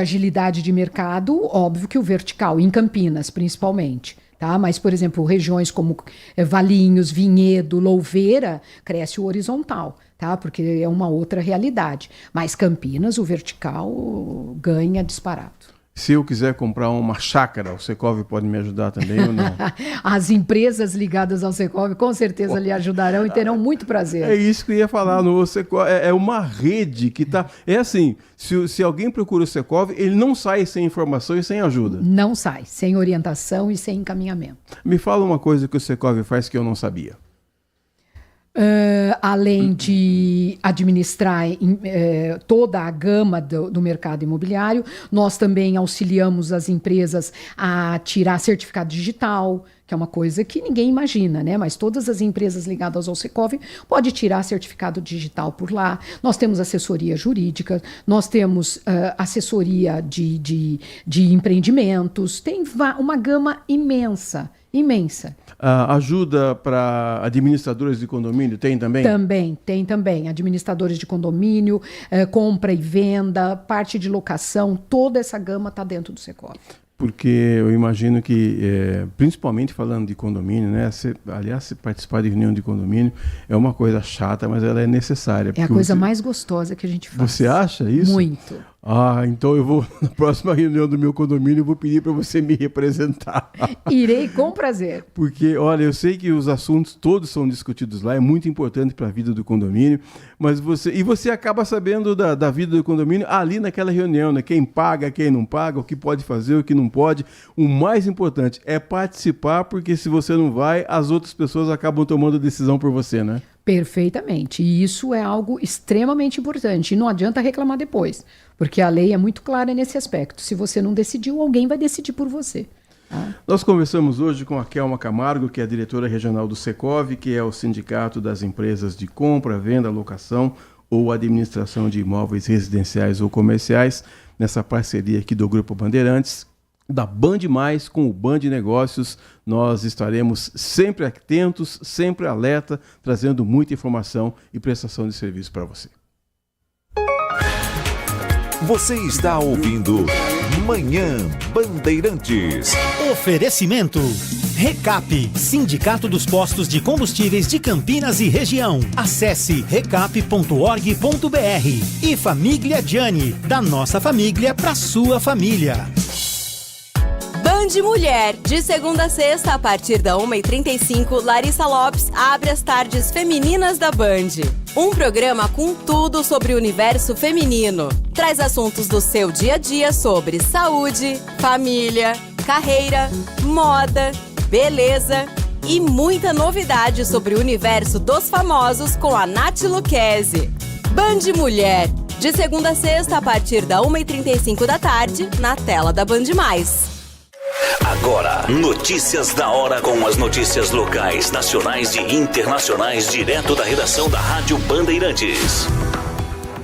[SPEAKER 11] agilidade de mercado, óbvio que o vertical, em Campinas principalmente. Tá? Mas, por exemplo, regiões como Valinhos, Vinhedo, Louveira, cresce o horizontal, tá? Porque é uma outra realidade. Mas Campinas, o vertical, ganha disparado.
[SPEAKER 6] Se eu quiser comprar uma chácara, o Secov pode me ajudar também ou não?
[SPEAKER 11] As empresas ligadas ao Secov com certeza lhe ajudarão e terão muito prazer.
[SPEAKER 6] É isso que eu ia falar. No Secov, é uma rede que está... É assim, se alguém procura o Secov, ele não sai sem informação e sem ajuda.
[SPEAKER 11] Não sai, sem orientação e sem encaminhamento.
[SPEAKER 6] Me fala uma coisa que o Secov faz que eu não sabia.
[SPEAKER 11] Além de administrar toda a gama do mercado imobiliário, nós também auxiliamos as empresas a tirar certificado digital, que é uma coisa que ninguém imagina, né? Mas todas as empresas ligadas ao Secov podem tirar certificado digital por lá. Nós temos assessoria jurídica, nós temos assessoria de empreendimentos, tem uma gama imensa.
[SPEAKER 6] Ajuda para administradores de condomínio, tem também?
[SPEAKER 11] Tem também. Administradores de condomínio, compra e venda, parte de locação, toda essa gama está dentro do Secov.
[SPEAKER 6] Porque eu imagino que, principalmente falando de condomínio, né? Se participar de reunião de condomínio é uma coisa chata, mas ela é necessária.
[SPEAKER 11] É a coisa mais gostosa que a gente faz.
[SPEAKER 6] Você acha isso?
[SPEAKER 11] Muito.
[SPEAKER 6] Então eu vou, na próxima reunião do meu condomínio, eu vou pedir para você me representar.
[SPEAKER 11] Irei com prazer.
[SPEAKER 6] Porque, olha, eu sei que os assuntos todos são discutidos lá, é muito importante para a vida do condomínio, mas você acaba sabendo da vida do condomínio ali naquela reunião, né? Quem paga, quem não paga, o que pode fazer, o que não pode. O mais importante é participar, porque se você não vai, as outras pessoas acabam tomando decisão por você, né?
[SPEAKER 11] Perfeitamente. E isso é algo extremamente importante. E não adianta reclamar depois, porque a lei é muito clara nesse aspecto. Se você não decidiu, alguém vai decidir por você.
[SPEAKER 6] Nós conversamos hoje com a Kelma Camargo, que é a diretora regional do Secov, que é o Sindicato das Empresas de Compra, Venda, Locação ou Administração de Imóveis Residenciais ou Comerciais, nessa parceria aqui do Grupo Bandeirantes, da Band Mais com o Band Negócios. Nós estaremos sempre atentos, sempre alerta, trazendo muita informação e prestação de serviço para você.
[SPEAKER 1] Você está ouvindo Manhã Bandeirantes.
[SPEAKER 5] Oferecimento. Recap, Sindicato dos Postos de Combustíveis de Campinas e Região. Acesse recap.org.br. E Família Gianni, da nossa família para sua família.
[SPEAKER 12] Band Mulher, de segunda a sexta, a partir da 1h35, Larissa Lopes abre as tardes femininas da Band. Um programa com tudo sobre o universo feminino. Traz assuntos do seu dia a dia sobre saúde, família, carreira, moda, beleza e muita novidade sobre o universo dos famosos com a Nath Lucchesi. Band Mulher, de segunda a sexta, a partir da 1h35 da tarde, na tela da Band Mais.
[SPEAKER 4] Agora, notícias da hora com as notícias locais, nacionais e internacionais, direto da redação da Rádio Bandeirantes.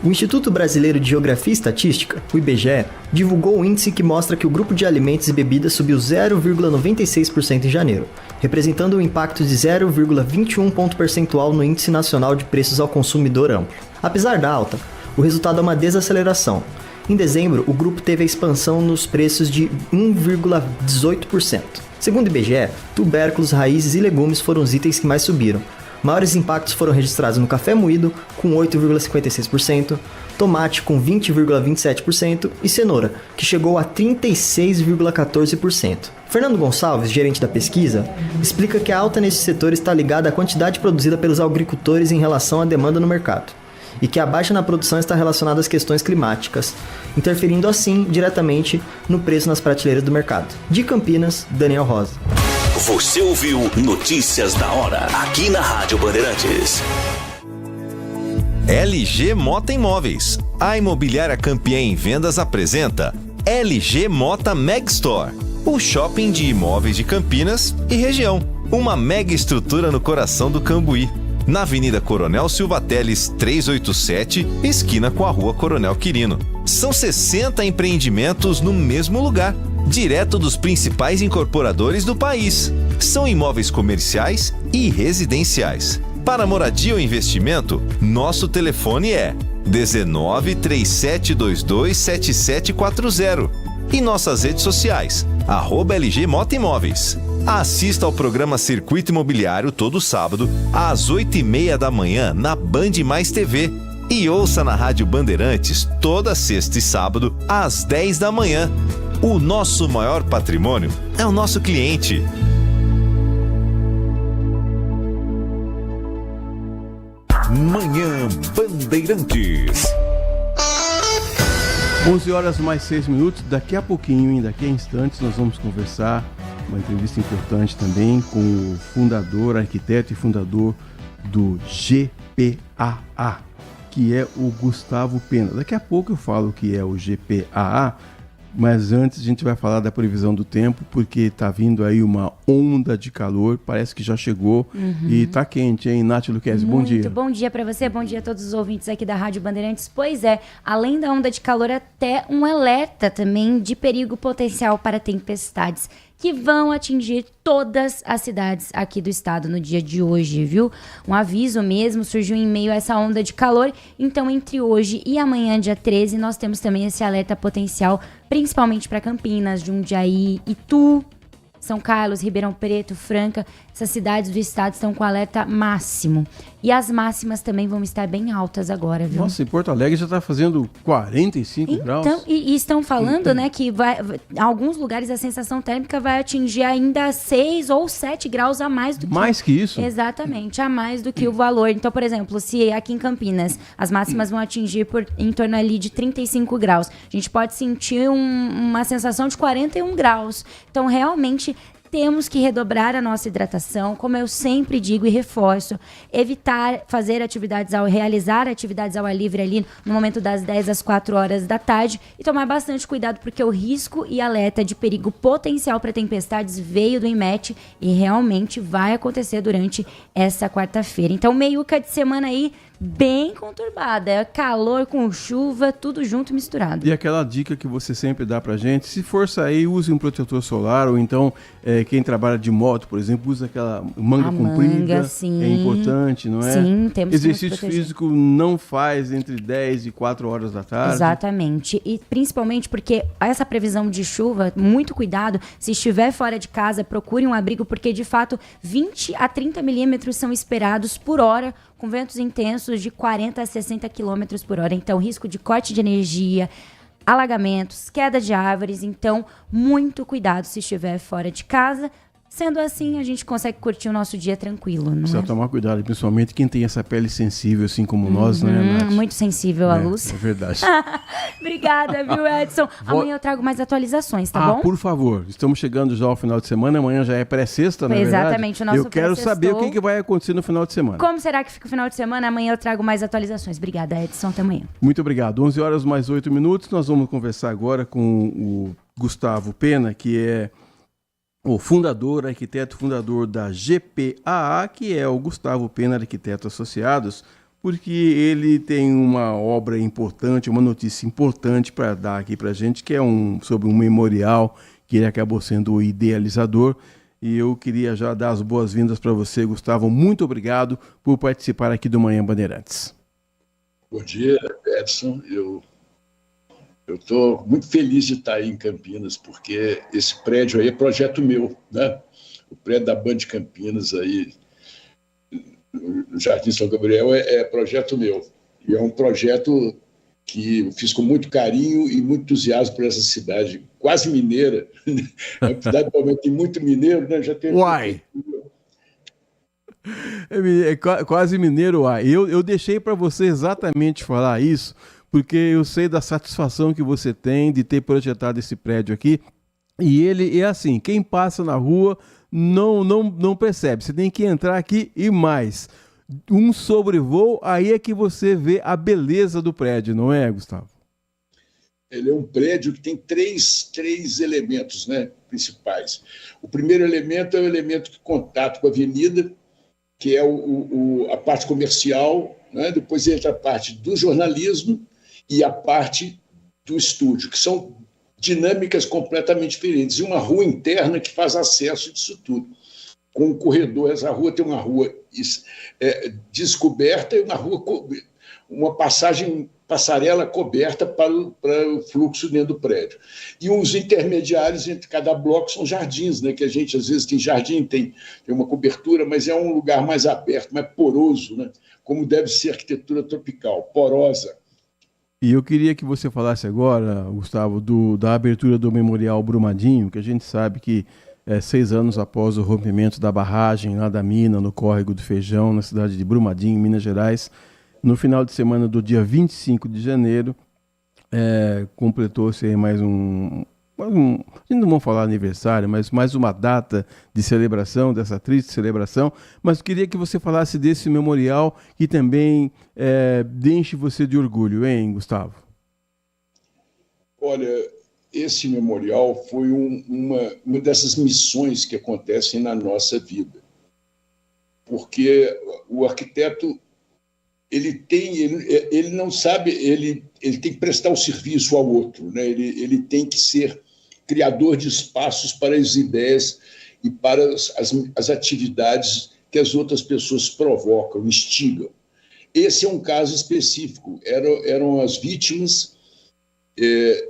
[SPEAKER 13] O Instituto Brasileiro de Geografia e Estatística, o IBGE, divulgou um índice que mostra que o grupo de alimentos e bebidas subiu 0,96% em janeiro, representando um impacto de 0,21 ponto percentual no Índice Nacional de Preços ao Consumidor Amplo. Apesar da alta, o resultado é uma desaceleração. Em dezembro, o grupo teve a expansão nos preços de 1,18%. Segundo o IBGE, tubérculos, raízes e legumes foram os itens que mais subiram. Maiores impactos foram registrados no café moído, com 8,56%, tomate, com 20,27% e cenoura, que chegou a 36,14%. Fernando Gonçalves, gerente da pesquisa, explica que a alta nesse setor está ligada à quantidade produzida pelos agricultores em relação à demanda no mercado, e que a baixa na produção está relacionada às questões climáticas, interferindo assim diretamente no preço nas prateleiras do mercado. De Campinas, Daniel Rosa.
[SPEAKER 4] Você ouviu Notícias da Hora, aqui na Rádio Bandeirantes.
[SPEAKER 14] LG Mota Imóveis. A imobiliária campeã em vendas apresenta LG Mota Meg Store, o shopping de imóveis de Campinas e região. Uma mega estrutura no coração do Cambuí, na Avenida Coronel Silva Teles 387, esquina com a Rua Coronel Quirino. São 60 empreendimentos no mesmo lugar, direto dos principais incorporadores do país. São imóveis comerciais e residenciais. Para moradia ou investimento, nosso telefone é 19 3722 7740 e nossas redes sociais, @LG Mota Imóveis. Assista ao programa Circuito Imobiliário todo sábado, às 8h30 da manhã, na Band Mais TV. E ouça na Rádio Bandeirantes toda sexta e sábado, às 10 da manhã. O nosso maior patrimônio é o nosso cliente.
[SPEAKER 1] Manhã Bandeirantes.
[SPEAKER 6] 11h mais 6. Daqui a pouquinho, daqui a instantes, nós vamos conversar. Uma entrevista importante também com o fundador, arquiteto e fundador do GPAA, que é o Gustavo Pena. Daqui a pouco eu falo o que é o GPAA, mas antes a gente vai falar da previsão do tempo, porque está vindo aí uma onda de calor, parece que já chegou e está quente, hein, Nath Lucchesi? Bom dia.
[SPEAKER 15] Muito bom dia para você, bom dia a todos os ouvintes aqui da Rádio Bandeirantes. Pois é, além da onda de calor, até um alerta também de perigo potencial para tempestades, que vão atingir todas as cidades aqui do estado no dia de hoje, viu? Um aviso mesmo surgiu em meio a essa onda de calor, então entre hoje e amanhã, dia 13, nós temos também esse alerta potencial, principalmente para Campinas, Jundiaí, Itu, São Carlos, Ribeirão Preto, Franca. Essas cidades do estado estão com alerta máximo. E as máximas também vão estar bem altas agora, viu?
[SPEAKER 6] Nossa, em Porto Alegre já está fazendo 45 graus.
[SPEAKER 15] E estão falando, né, que em alguns lugares a sensação térmica vai atingir ainda 6 ou 7 graus a mais do que...
[SPEAKER 6] Mais que isso?
[SPEAKER 15] Exatamente, a mais do que o valor. Então, por exemplo, se aqui em Campinas as máximas vão atingir em torno ali de 35 graus, a gente pode sentir uma sensação de 41 graus. Então, realmente... temos que redobrar a nossa hidratação, como eu sempre digo e reforço, evitar realizar atividades ao ar livre ali no momento das 10 às 4 horas da tarde e tomar bastante cuidado porque o risco e alerta de perigo potencial para tempestades veio do INMET e realmente vai acontecer durante essa quarta-feira. Então, meiuca de semana aí bem conturbada, é calor com chuva, tudo junto misturado.
[SPEAKER 6] E aquela dica que você sempre dá pra gente, se for sair, use um protetor solar, ou então quem trabalha de moto, por exemplo, usa aquela manga comprida,
[SPEAKER 15] sim.
[SPEAKER 6] É importante, não é?
[SPEAKER 15] Sim, temos
[SPEAKER 6] exercício físico não faz entre 10 e 4 horas da tarde.
[SPEAKER 15] Exatamente, e principalmente porque essa previsão de chuva, muito cuidado, se estiver fora de casa, procure um abrigo, porque de fato 20 a 30 milímetros são esperados por hora, com ventos intensos de 40 a 60 km por hora. Então, risco de corte de energia, alagamentos, queda de árvores. Então, muito cuidado se estiver fora de casa. Sendo assim, a gente consegue curtir o nosso dia tranquilo, não
[SPEAKER 6] Precisa tomar cuidado, principalmente quem tem essa pele sensível, assim como nós, né, Nath?
[SPEAKER 15] Muito sensível à luz.
[SPEAKER 6] É verdade.
[SPEAKER 15] Obrigada, viu, Edson? Amanhã eu trago mais atualizações, tá bom?
[SPEAKER 6] Por favor. Estamos chegando já ao final de semana, amanhã já é pré-sexta, na verdade.
[SPEAKER 15] Exatamente, o nosso
[SPEAKER 6] Eu quero saber o que vai acontecer no final de semana.
[SPEAKER 15] Como será que fica o final de semana? Amanhã eu trago mais atualizações. Obrigada, Edson. Até amanhã.
[SPEAKER 6] Muito obrigado. 11 horas mais 8 minutos. Nós vamos conversar agora com o Gustavo Pena, que é o arquiteto fundador da GPAA, que é o Gustavo Pena Arquitetos Associados, porque ele tem uma obra importante, uma notícia importante para dar aqui para a gente, que é sobre um memorial que ele acabou sendo o idealizador. E eu queria já dar as boas-vindas para você, Gustavo. Muito obrigado por participar aqui do Manhã Bandeirantes.
[SPEAKER 16] Bom dia, Edson. Eu estou muito feliz de estar aí em Campinas, porque esse prédio aí é projeto meu, né? O prédio da Band Campinas aí, no Jardim São Gabriel, é projeto meu. E é um projeto que eu fiz com muito carinho e muito entusiasmo por essa cidade, quase mineira. É uma cidade que tem muito mineiro, né? Já tem.
[SPEAKER 6] Uai! É quase mineiro, uai. Eu deixei para você exatamente falar isso, porque eu sei da satisfação que você tem de ter projetado esse prédio aqui. E ele é assim, quem passa na rua não percebe. Você tem que entrar aqui e mais. Um sobrevoo, aí é que você vê a beleza do prédio, não é, Gustavo?
[SPEAKER 16] Ele é um prédio que tem três elementos, né, principais. O primeiro elemento é o elemento de contato com a avenida, que é a parte comercial, né? Depois entra a parte do jornalismo e a parte do estúdio, que são dinâmicas completamente diferentes. E uma rua interna que faz acesso disso tudo. Com um corredor, essa rua tem uma rua descoberta e uma passarela coberta para o fluxo dentro do prédio. E os intermediários entre cada bloco são jardins, né? Que a gente às vezes tem jardim, tem uma cobertura, mas é um lugar mais aberto, mais poroso, né? Como deve ser a arquitetura tropical, porosa.
[SPEAKER 6] E eu queria que você falasse agora, Gustavo, da abertura do Memorial Brumadinho, que a gente sabe que 6 anos após o rompimento da barragem lá da mina, no Córrego do Feijão, na cidade de Brumadinho, Minas Gerais, no final de semana do dia 25 de janeiro, completou-se mais a gente não vamos falar aniversário, mas mais uma data de celebração, dessa triste celebração. Mas eu queria que você falasse desse memorial que também enche você de orgulho, hein, Gustavo?
[SPEAKER 16] Olha, esse memorial foi uma dessas missões que acontecem na nossa vida. Porque o arquiteto, ele não sabe, ele tem que prestar o serviço ao outro, né? Ele tem que ser criador de espaços para as ideias e para as atividades que as outras pessoas provocam, instigam. Esse é um caso específico. Eram as vítimas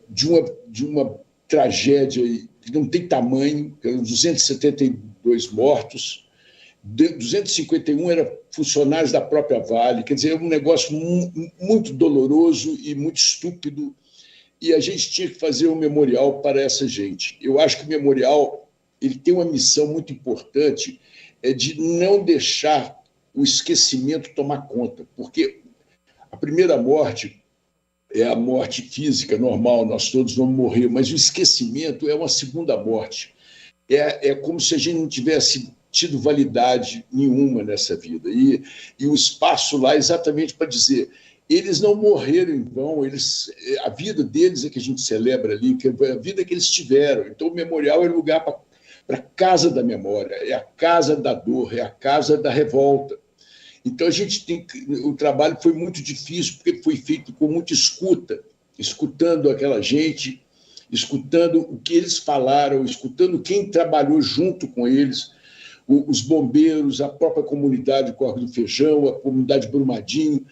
[SPEAKER 16] de uma tragédia que não tem tamanho, eram 272 mortos, 251 eram funcionários da própria Vale, quer dizer, é um negócio muito doloroso e muito estúpido, e a gente tinha que fazer um memorial para essa gente. Eu acho que o memorial ele tem uma missão muito importante, de não deixar o esquecimento tomar conta, porque a primeira morte é a morte física normal, nós todos vamos morrer, mas o esquecimento é uma segunda morte. é como se a gente não tivesse tido validade nenhuma nessa vida. E o espaço lá é exatamente para dizer, eles não morreram em vão, a vida deles é que a gente celebra ali, que é a vida que eles tiveram. Então, o memorial é lugar para a casa da memória, é a casa da dor, é a casa da revolta. Então, o trabalho foi muito difícil, porque foi feito com muita escuta, escutando aquela gente, escutando o que eles falaram, escutando quem trabalhou junto com eles, os bombeiros, a própria comunidade Córrego do Feijão, a comunidade Brumadinho.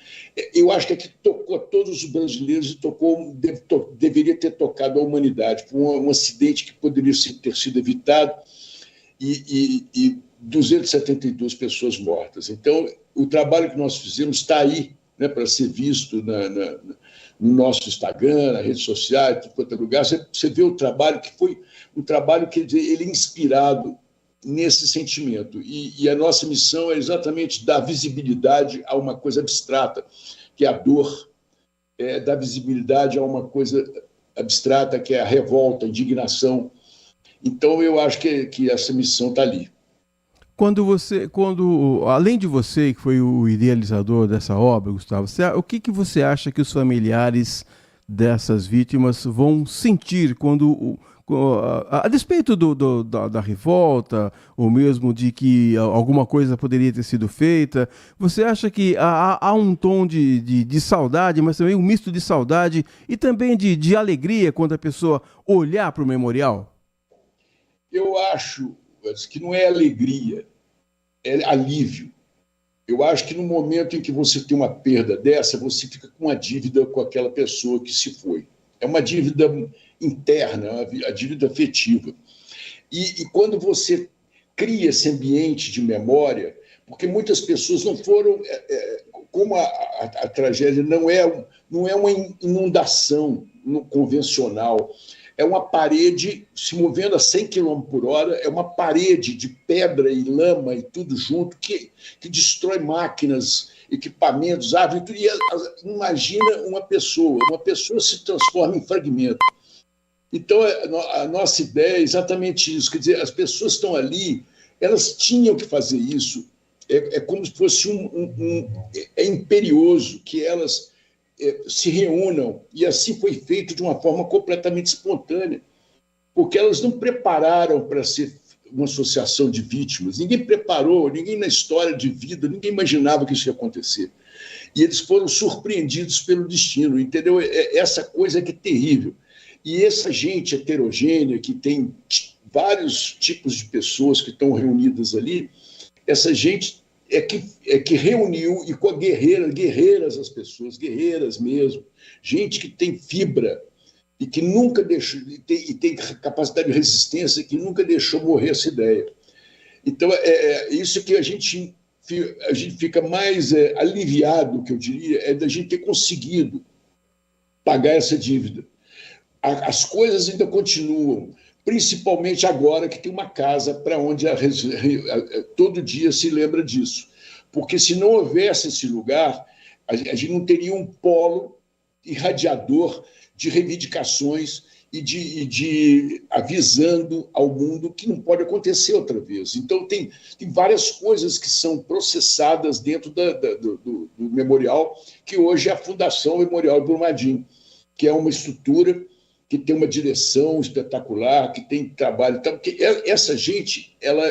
[SPEAKER 16] Eu acho que aqui tocou todos os brasileiros e deveria ter tocado a humanidade. Foi um acidente que poderia ter sido evitado e 272 pessoas mortas. Então, o trabalho que nós fizemos está aí, né, para ser visto no nosso Instagram, nas redes sociais, em qualquer lugar. Você vê o trabalho que foi um trabalho que ele é inspirado nesse sentimento. E a nossa missão é exatamente dar visibilidade a uma coisa abstrata, que é a dor, dar visibilidade a uma coisa abstrata, que é a revolta, a indignação. Então, eu acho que essa missão está ali.
[SPEAKER 6] Além de você, que foi o idealizador dessa obra, Gustavo, o que você acha que os familiares dessas vítimas vão sentir quando, a despeito da revolta, ou mesmo de que alguma coisa poderia ter sido feita, você acha que há um tom de saudade, mas também um misto de saudade e também de alegria quando a pessoa olhar para o memorial?
[SPEAKER 16] Eu acho que não é alegria, é alívio. Eu acho que no momento em que você tem uma perda dessa, você fica com uma dívida com aquela pessoa que se foi. É uma dívida interna, a dívida afetiva. E quando você cria esse ambiente de memória, porque muitas pessoas não foram... como a tragédia não é uma inundação convencional, é uma parede se movendo a 100 km por hora, é uma parede de pedra e lama e tudo junto que destrói máquinas, equipamentos, árvores. E imagina uma pessoa se transforma em fragmento. Então, a nossa ideia é exatamente isso. Quer dizer, as pessoas estão ali, elas tinham que fazer isso. É como se fosse é imperioso que elas se reúnam, e assim foi feito de uma forma completamente espontânea, porque elas não prepararam para ser uma associação de vítimas, ninguém preparou, ninguém na história de vida, ninguém imaginava que isso ia acontecer. E eles foram surpreendidos pelo destino, entendeu? Essa coisa que é terrível. E essa gente heterogênea, que tem vários tipos de pessoas que estão reunidas ali, essa gente é que reuniu, e com a guerreiras as pessoas, guerreiras mesmo, gente que tem fibra e que nunca deixou, e tem capacidade de resistência, que nunca deixou morrer essa ideia. Então, isso que a gente fica mais aliviado, que eu diria, é da gente ter conseguido pagar essa dívida. As coisas ainda continuam, principalmente agora que tem uma casa para onde todo dia se lembra disso. Porque se não houvesse esse lugar, a gente não teria um polo irradiador de reivindicações e de avisando ao mundo que não pode acontecer outra vez. Então, tem várias coisas que são processadas dentro do memorial, que hoje é a Fundação Memorial Brumadinho, que é uma estrutura que tem uma direção espetacular, que tem trabalho. Então, essa gente ela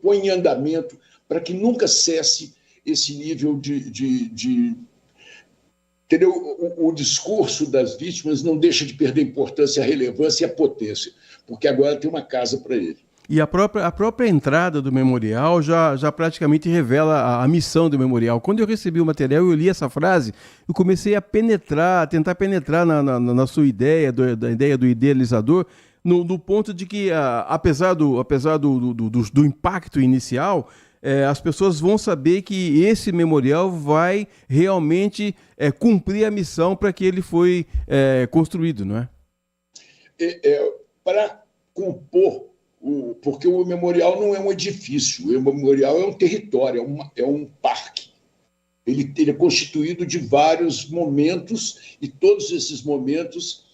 [SPEAKER 16] põe em andamento para que nunca cesse esse nível de entendeu? O discurso das vítimas não deixa de perder a importância, a relevância e a potência, porque agora tem uma casa para ele.
[SPEAKER 6] E a própria entrada do memorial já praticamente revela a missão do memorial. Quando eu recebi o material, eu li essa frase, eu comecei a tentar penetrar na sua ideia, da ideia do idealizador, no ponto de que, apesar do impacto inicial, as pessoas vão saber que esse memorial vai realmente cumprir a missão para que ele foi construído, não é?
[SPEAKER 16] Para compor, porque o memorial não é um edifício, o memorial é um território, é um parque. Ele é constituído de vários momentos, e todos esses momentos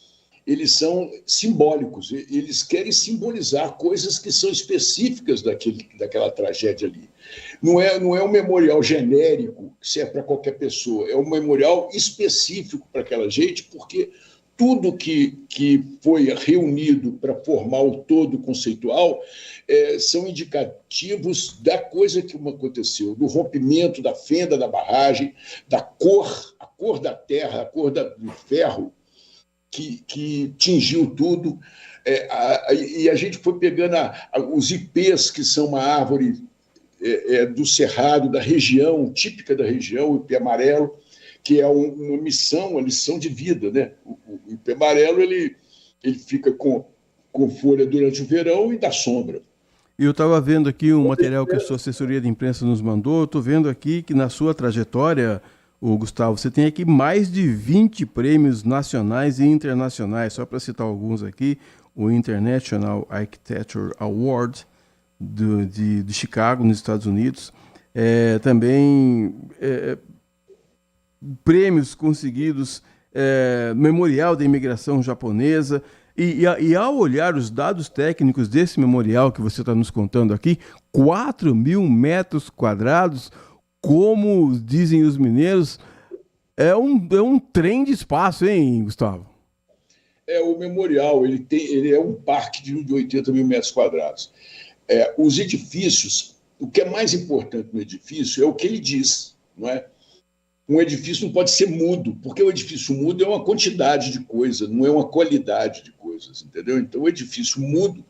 [SPEAKER 16] eles são simbólicos, eles querem simbolizar coisas que são específicas daquela tragédia ali. Não é um memorial genérico que serve para qualquer pessoa, é um memorial específico para aquela gente, porque tudo que foi reunido para formar o todo conceitual são indicativos da coisa que aconteceu, do rompimento da fenda da barragem, a cor da terra, a cor do ferro, que tingiu tudo, e a gente foi pegando os ipês, que são uma árvore do cerrado, da região, típica da região, o ipê amarelo, que é uma lição de vida, né? O ipê amarelo, ele fica com folha durante o verão e dá sombra.
[SPEAKER 6] Eu estava vendo aqui um material que a sua assessoria de imprensa nos mandou, estou vendo aqui que na sua trajetória, Gustavo, você tem aqui mais de 20 prêmios nacionais e internacionais, só para citar alguns aqui, o International Architecture Award de Chicago, nos Estados Unidos, também prêmios conseguidos, Memorial da Imigração Japonesa, e ao olhar os dados técnicos desse memorial que você está nos contando aqui, 4.000 metros quadrados, como dizem os mineiros, é um trem de espaço, hein, Gustavo?
[SPEAKER 16] O memorial, ele é um parque de 80 mil metros quadrados. Os edifícios, o que é mais importante no edifício é o que ele diz, não é? Um edifício não pode ser mudo, porque o edifício mudo é uma quantidade de coisas, não é uma qualidade de coisas, entendeu? Então, o edifício mudo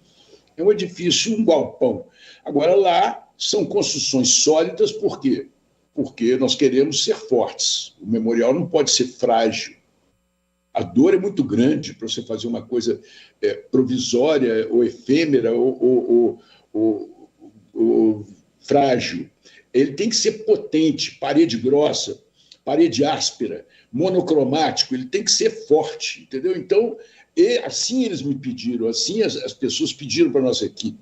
[SPEAKER 16] é um edifício, um galpão. Agora, lá são construções sólidas, por quê? Porque nós queremos ser fortes. O memorial não pode ser frágil. A dor é muito grande para você fazer uma coisa provisória ou efêmera ou frágil. Ele tem que ser potente, parede grossa, parede áspera, monocromático, ele tem que ser forte, entendeu? Então, assim eles me pediram, assim as pessoas pediram para a nossa equipe.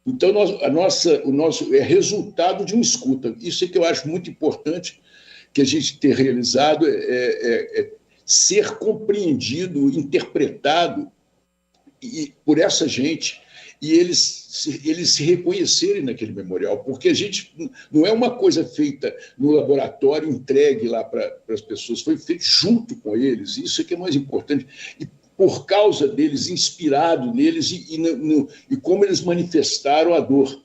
[SPEAKER 16] Então, o nosso é resultado de uma escuta. Isso é que eu acho muito importante que a gente tenha realizado, ser compreendido, interpretado por essa gente, e eles se reconhecerem naquele memorial, porque a gente não é uma coisa feita no laboratório, entregue lá para as pessoas, foi feito junto com eles, isso é que é mais importante, e por causa deles, inspirado neles, e como eles manifestaram a dor.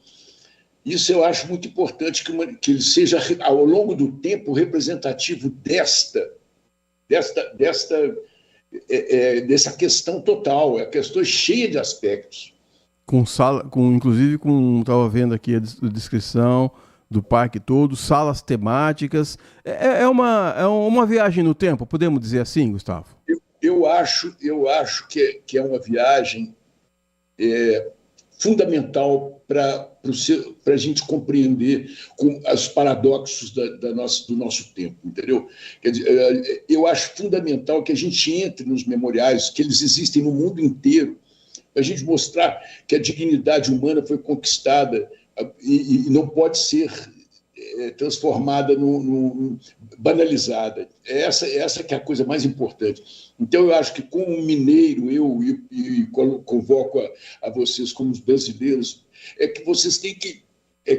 [SPEAKER 16] Isso eu acho muito importante, que ele seja, ao longo do tempo, representativo dessa questão total, a questão cheia de aspectos.
[SPEAKER 6] Inclusive, estava vendo aqui a descrição do parque todo, salas temáticas. É uma viagem no tempo, podemos dizer assim, Gustavo?
[SPEAKER 16] Eu acho que é uma viagem fundamental para a gente compreender os paradoxos do nosso tempo, entendeu? Quer dizer, eu acho fundamental que a gente entre nos memoriais, que eles existem no mundo inteiro, para a gente mostrar que a dignidade humana foi conquistada e não pode ser transformada, banalizada. Essa que é a coisa mais importante. Então, eu acho que, como mineiro, eu convoco a vocês, como os brasileiros, é que vocês têm que...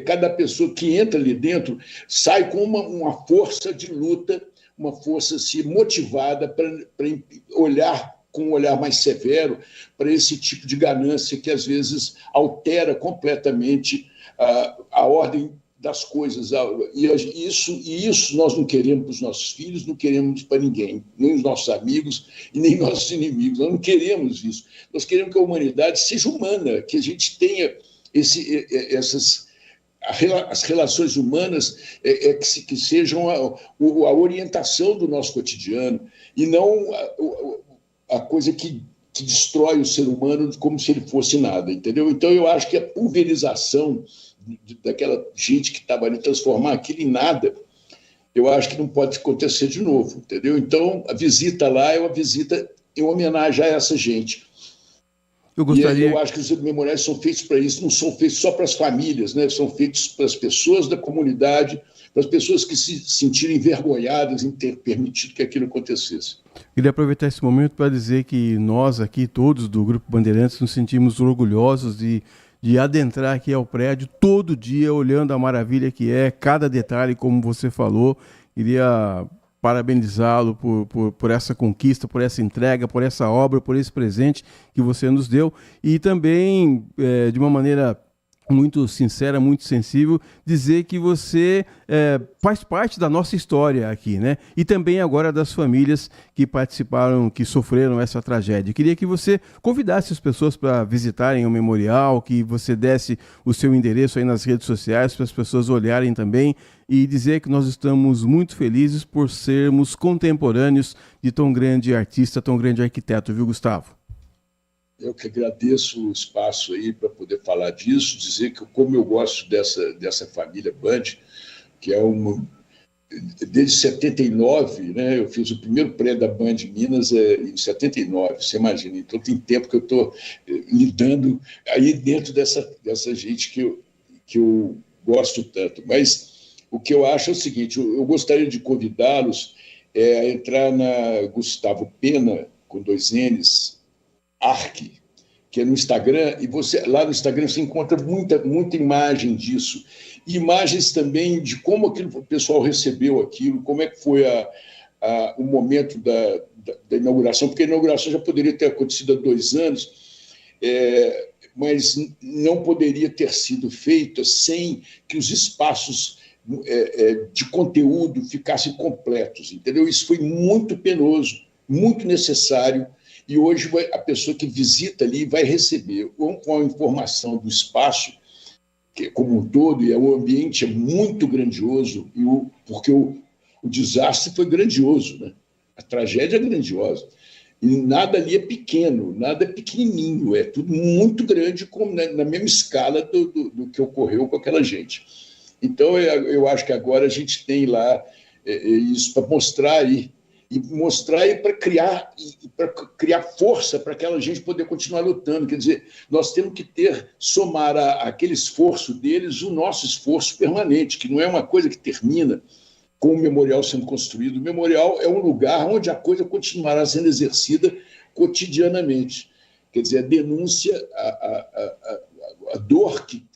[SPEAKER 16] cada pessoa que entra ali dentro sai com uma força de luta, uma força motivada para olhar com um olhar mais severo para esse tipo de ganância que, às vezes, altera completamente a ordem das coisas. E isso nós não queremos para os nossos filhos, não queremos para ninguém, nem os nossos amigos e nem nossos inimigos. Nós não queremos isso. Nós queremos que a humanidade seja humana, que a gente tenha as relações humanas que sejam a orientação do nosso cotidiano e não a coisa que destrói o ser humano como se ele fosse nada, entendeu? Então, eu acho que a pulverização daquela gente que estava ali, transformar aquilo em nada, eu acho que não pode acontecer de novo, entendeu? Então, a visita lá é uma visita em homenagem a essa gente. Eu acho que os memoriais são feitos para isso, não são feitos só para as famílias, né? São feitos para as pessoas da comunidade, para as pessoas que se sentirem envergonhadas em ter permitido que aquilo acontecesse.
[SPEAKER 6] Queria aproveitar esse momento para dizer que nós aqui, todos do Grupo Bandeirantes, nos sentimos orgulhosos de adentrar aqui ao prédio todo dia, olhando a maravilha que é, cada detalhe, como você falou. Queria parabenizá-lo por essa conquista, por essa entrega, por essa obra, por esse presente que você nos deu. E também, de uma maneira muito sincera, muito sensível, dizer que você faz parte da nossa história aqui, né? E também agora das famílias que participaram, que sofreram essa tragédia. Queria que você convidasse as pessoas para visitarem o memorial, que você desse o seu endereço aí nas redes sociais para as pessoas olharem também e dizer que nós estamos muito felizes por sermos contemporâneos de tão grande artista, tão grande arquiteto, viu, Gustavo?
[SPEAKER 16] Eu que agradeço o espaço aí para poder falar disso, dizer que como eu gosto dessa família Band, que é desde 79, né, eu fiz o primeiro prédio da Band Minas em 79, você imagina, então tem tempo que eu estou lidando aí dentro dessa gente que eu gosto tanto. Mas o que eu acho é o seguinte, eu gostaria de convidá-los a entrar na Gustavo Pena, com 2 N's, Arc, que é no Instagram, e lá no Instagram você encontra muita imagem disso. E imagens também de como o pessoal recebeu aquilo, como é que foi o momento da inauguração, porque a inauguração já poderia ter acontecido há 2 anos, mas não poderia ter sido feita sem que os espaços de conteúdo ficassem completos, entendeu? Isso foi muito penoso, muito necessário. E hoje a pessoa que visita ali vai receber com a informação do espaço, que como um todo, e o ambiente é muito grandioso, porque o desastre foi grandioso, né? A tragédia é grandiosa. E nada ali é pequeno, nada é pequenininho, é tudo muito grande, como na mesma escala do que ocorreu com aquela gente. Então, eu acho que agora a gente tem lá isso para mostrar aí, e para criar força para aquela gente poder continuar lutando. Quer dizer, nós temos que somar àquele esforço deles o nosso esforço permanente, que não é uma coisa que termina com o memorial sendo construído. O memorial é um lugar onde a coisa continuará sendo exercida cotidianamente. Quer dizer, a denúncia, a dor que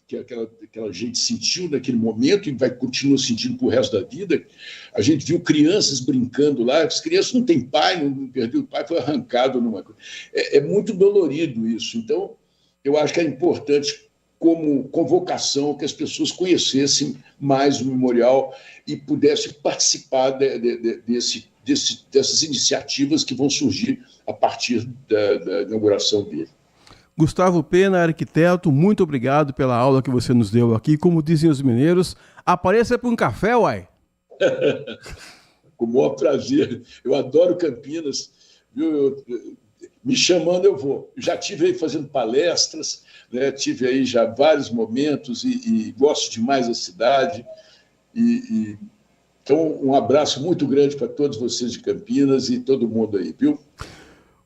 [SPEAKER 16] aquela gente sentiu naquele momento e continua sentindo para o resto da vida. A gente viu crianças brincando lá, as crianças não têm pai, não perdeu o pai, foi arrancado numa coisa. É muito dolorido isso. Então, eu acho que é importante, como convocação, que as pessoas conhecessem mais o memorial e pudessem participar dessas iniciativas que vão surgir a partir da inauguração dele.
[SPEAKER 6] Gustavo Pena, arquiteto, muito obrigado pela aula que você nos deu aqui. Como dizem os mineiros, apareça para um café, uai.
[SPEAKER 16] Com o maior prazer. Eu adoro Campinas. Viu? Me chamando, eu vou. Já estive aí fazendo palestras, né? Tive aí já vários momentos e gosto demais da cidade. Então, um abraço muito grande para todos vocês de Campinas e todo mundo aí, viu?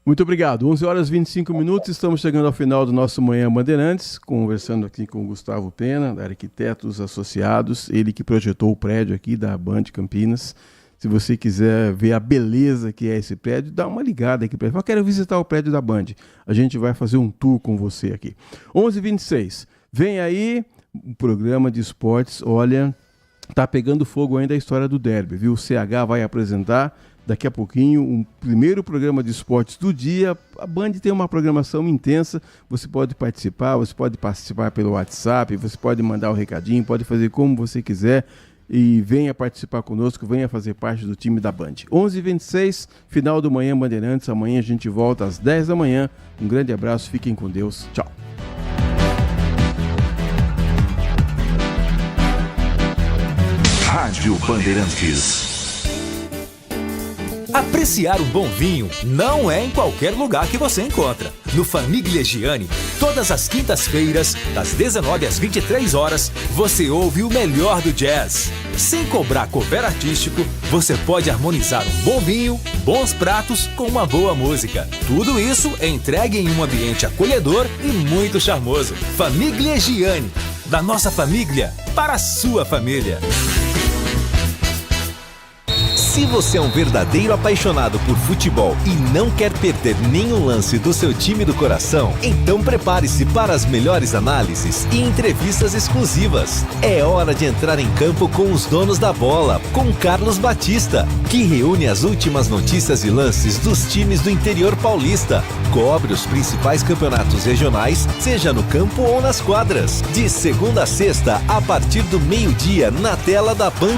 [SPEAKER 6] Muito obrigado. 11h25, estamos chegando ao final do nosso Manhã Bandeirantes, conversando aqui com o Gustavo Pena, da Arquitetos Associados, ele que projetou o prédio aqui da Band Campinas. Se você quiser ver a beleza que é esse prédio, dá uma ligada aqui para ele. Eu quero visitar o prédio da Band. A gente vai fazer um tour com você aqui. 11h26, vem aí um programa de esportes. Olha, tá pegando fogo ainda a história do derby, viu? O CH vai apresentar daqui a pouquinho um primeiro programa de esportes do dia. A Band tem uma programação intensa, você pode participar pelo WhatsApp, você pode mandar o recadinho, pode fazer como você quiser e venha participar conosco, venha fazer parte do time da Band. 11h26, final do Manhã Bandeirantes, amanhã a gente volta às 10 da manhã. Um grande abraço, fiquem com Deus, tchau.
[SPEAKER 1] Rádio Bandeirantes.
[SPEAKER 10] Apreciar um bom vinho não é em qualquer lugar que você encontra. No Famiglia Gianni, todas as quintas-feiras, das 19 às 23 horas, você ouve o melhor do jazz. Sem cobrar cover artístico, você pode harmonizar um bom vinho, bons pratos com uma boa música. Tudo isso é entregue em um ambiente acolhedor e muito charmoso. Famiglia Gianni, da nossa família para a sua família.
[SPEAKER 14] Se você é um verdadeiro apaixonado por futebol e não quer perder nenhum lance do seu time do coração, então prepare-se para as melhores análises e entrevistas exclusivas. É hora de entrar em campo com os donos da bola, com Carlos Batista, que reúne as últimas notícias e lances dos times do interior paulista. Cobre os principais campeonatos regionais, seja no campo ou nas quadras. De segunda a sexta, a partir do meio-dia, na tela da Band+.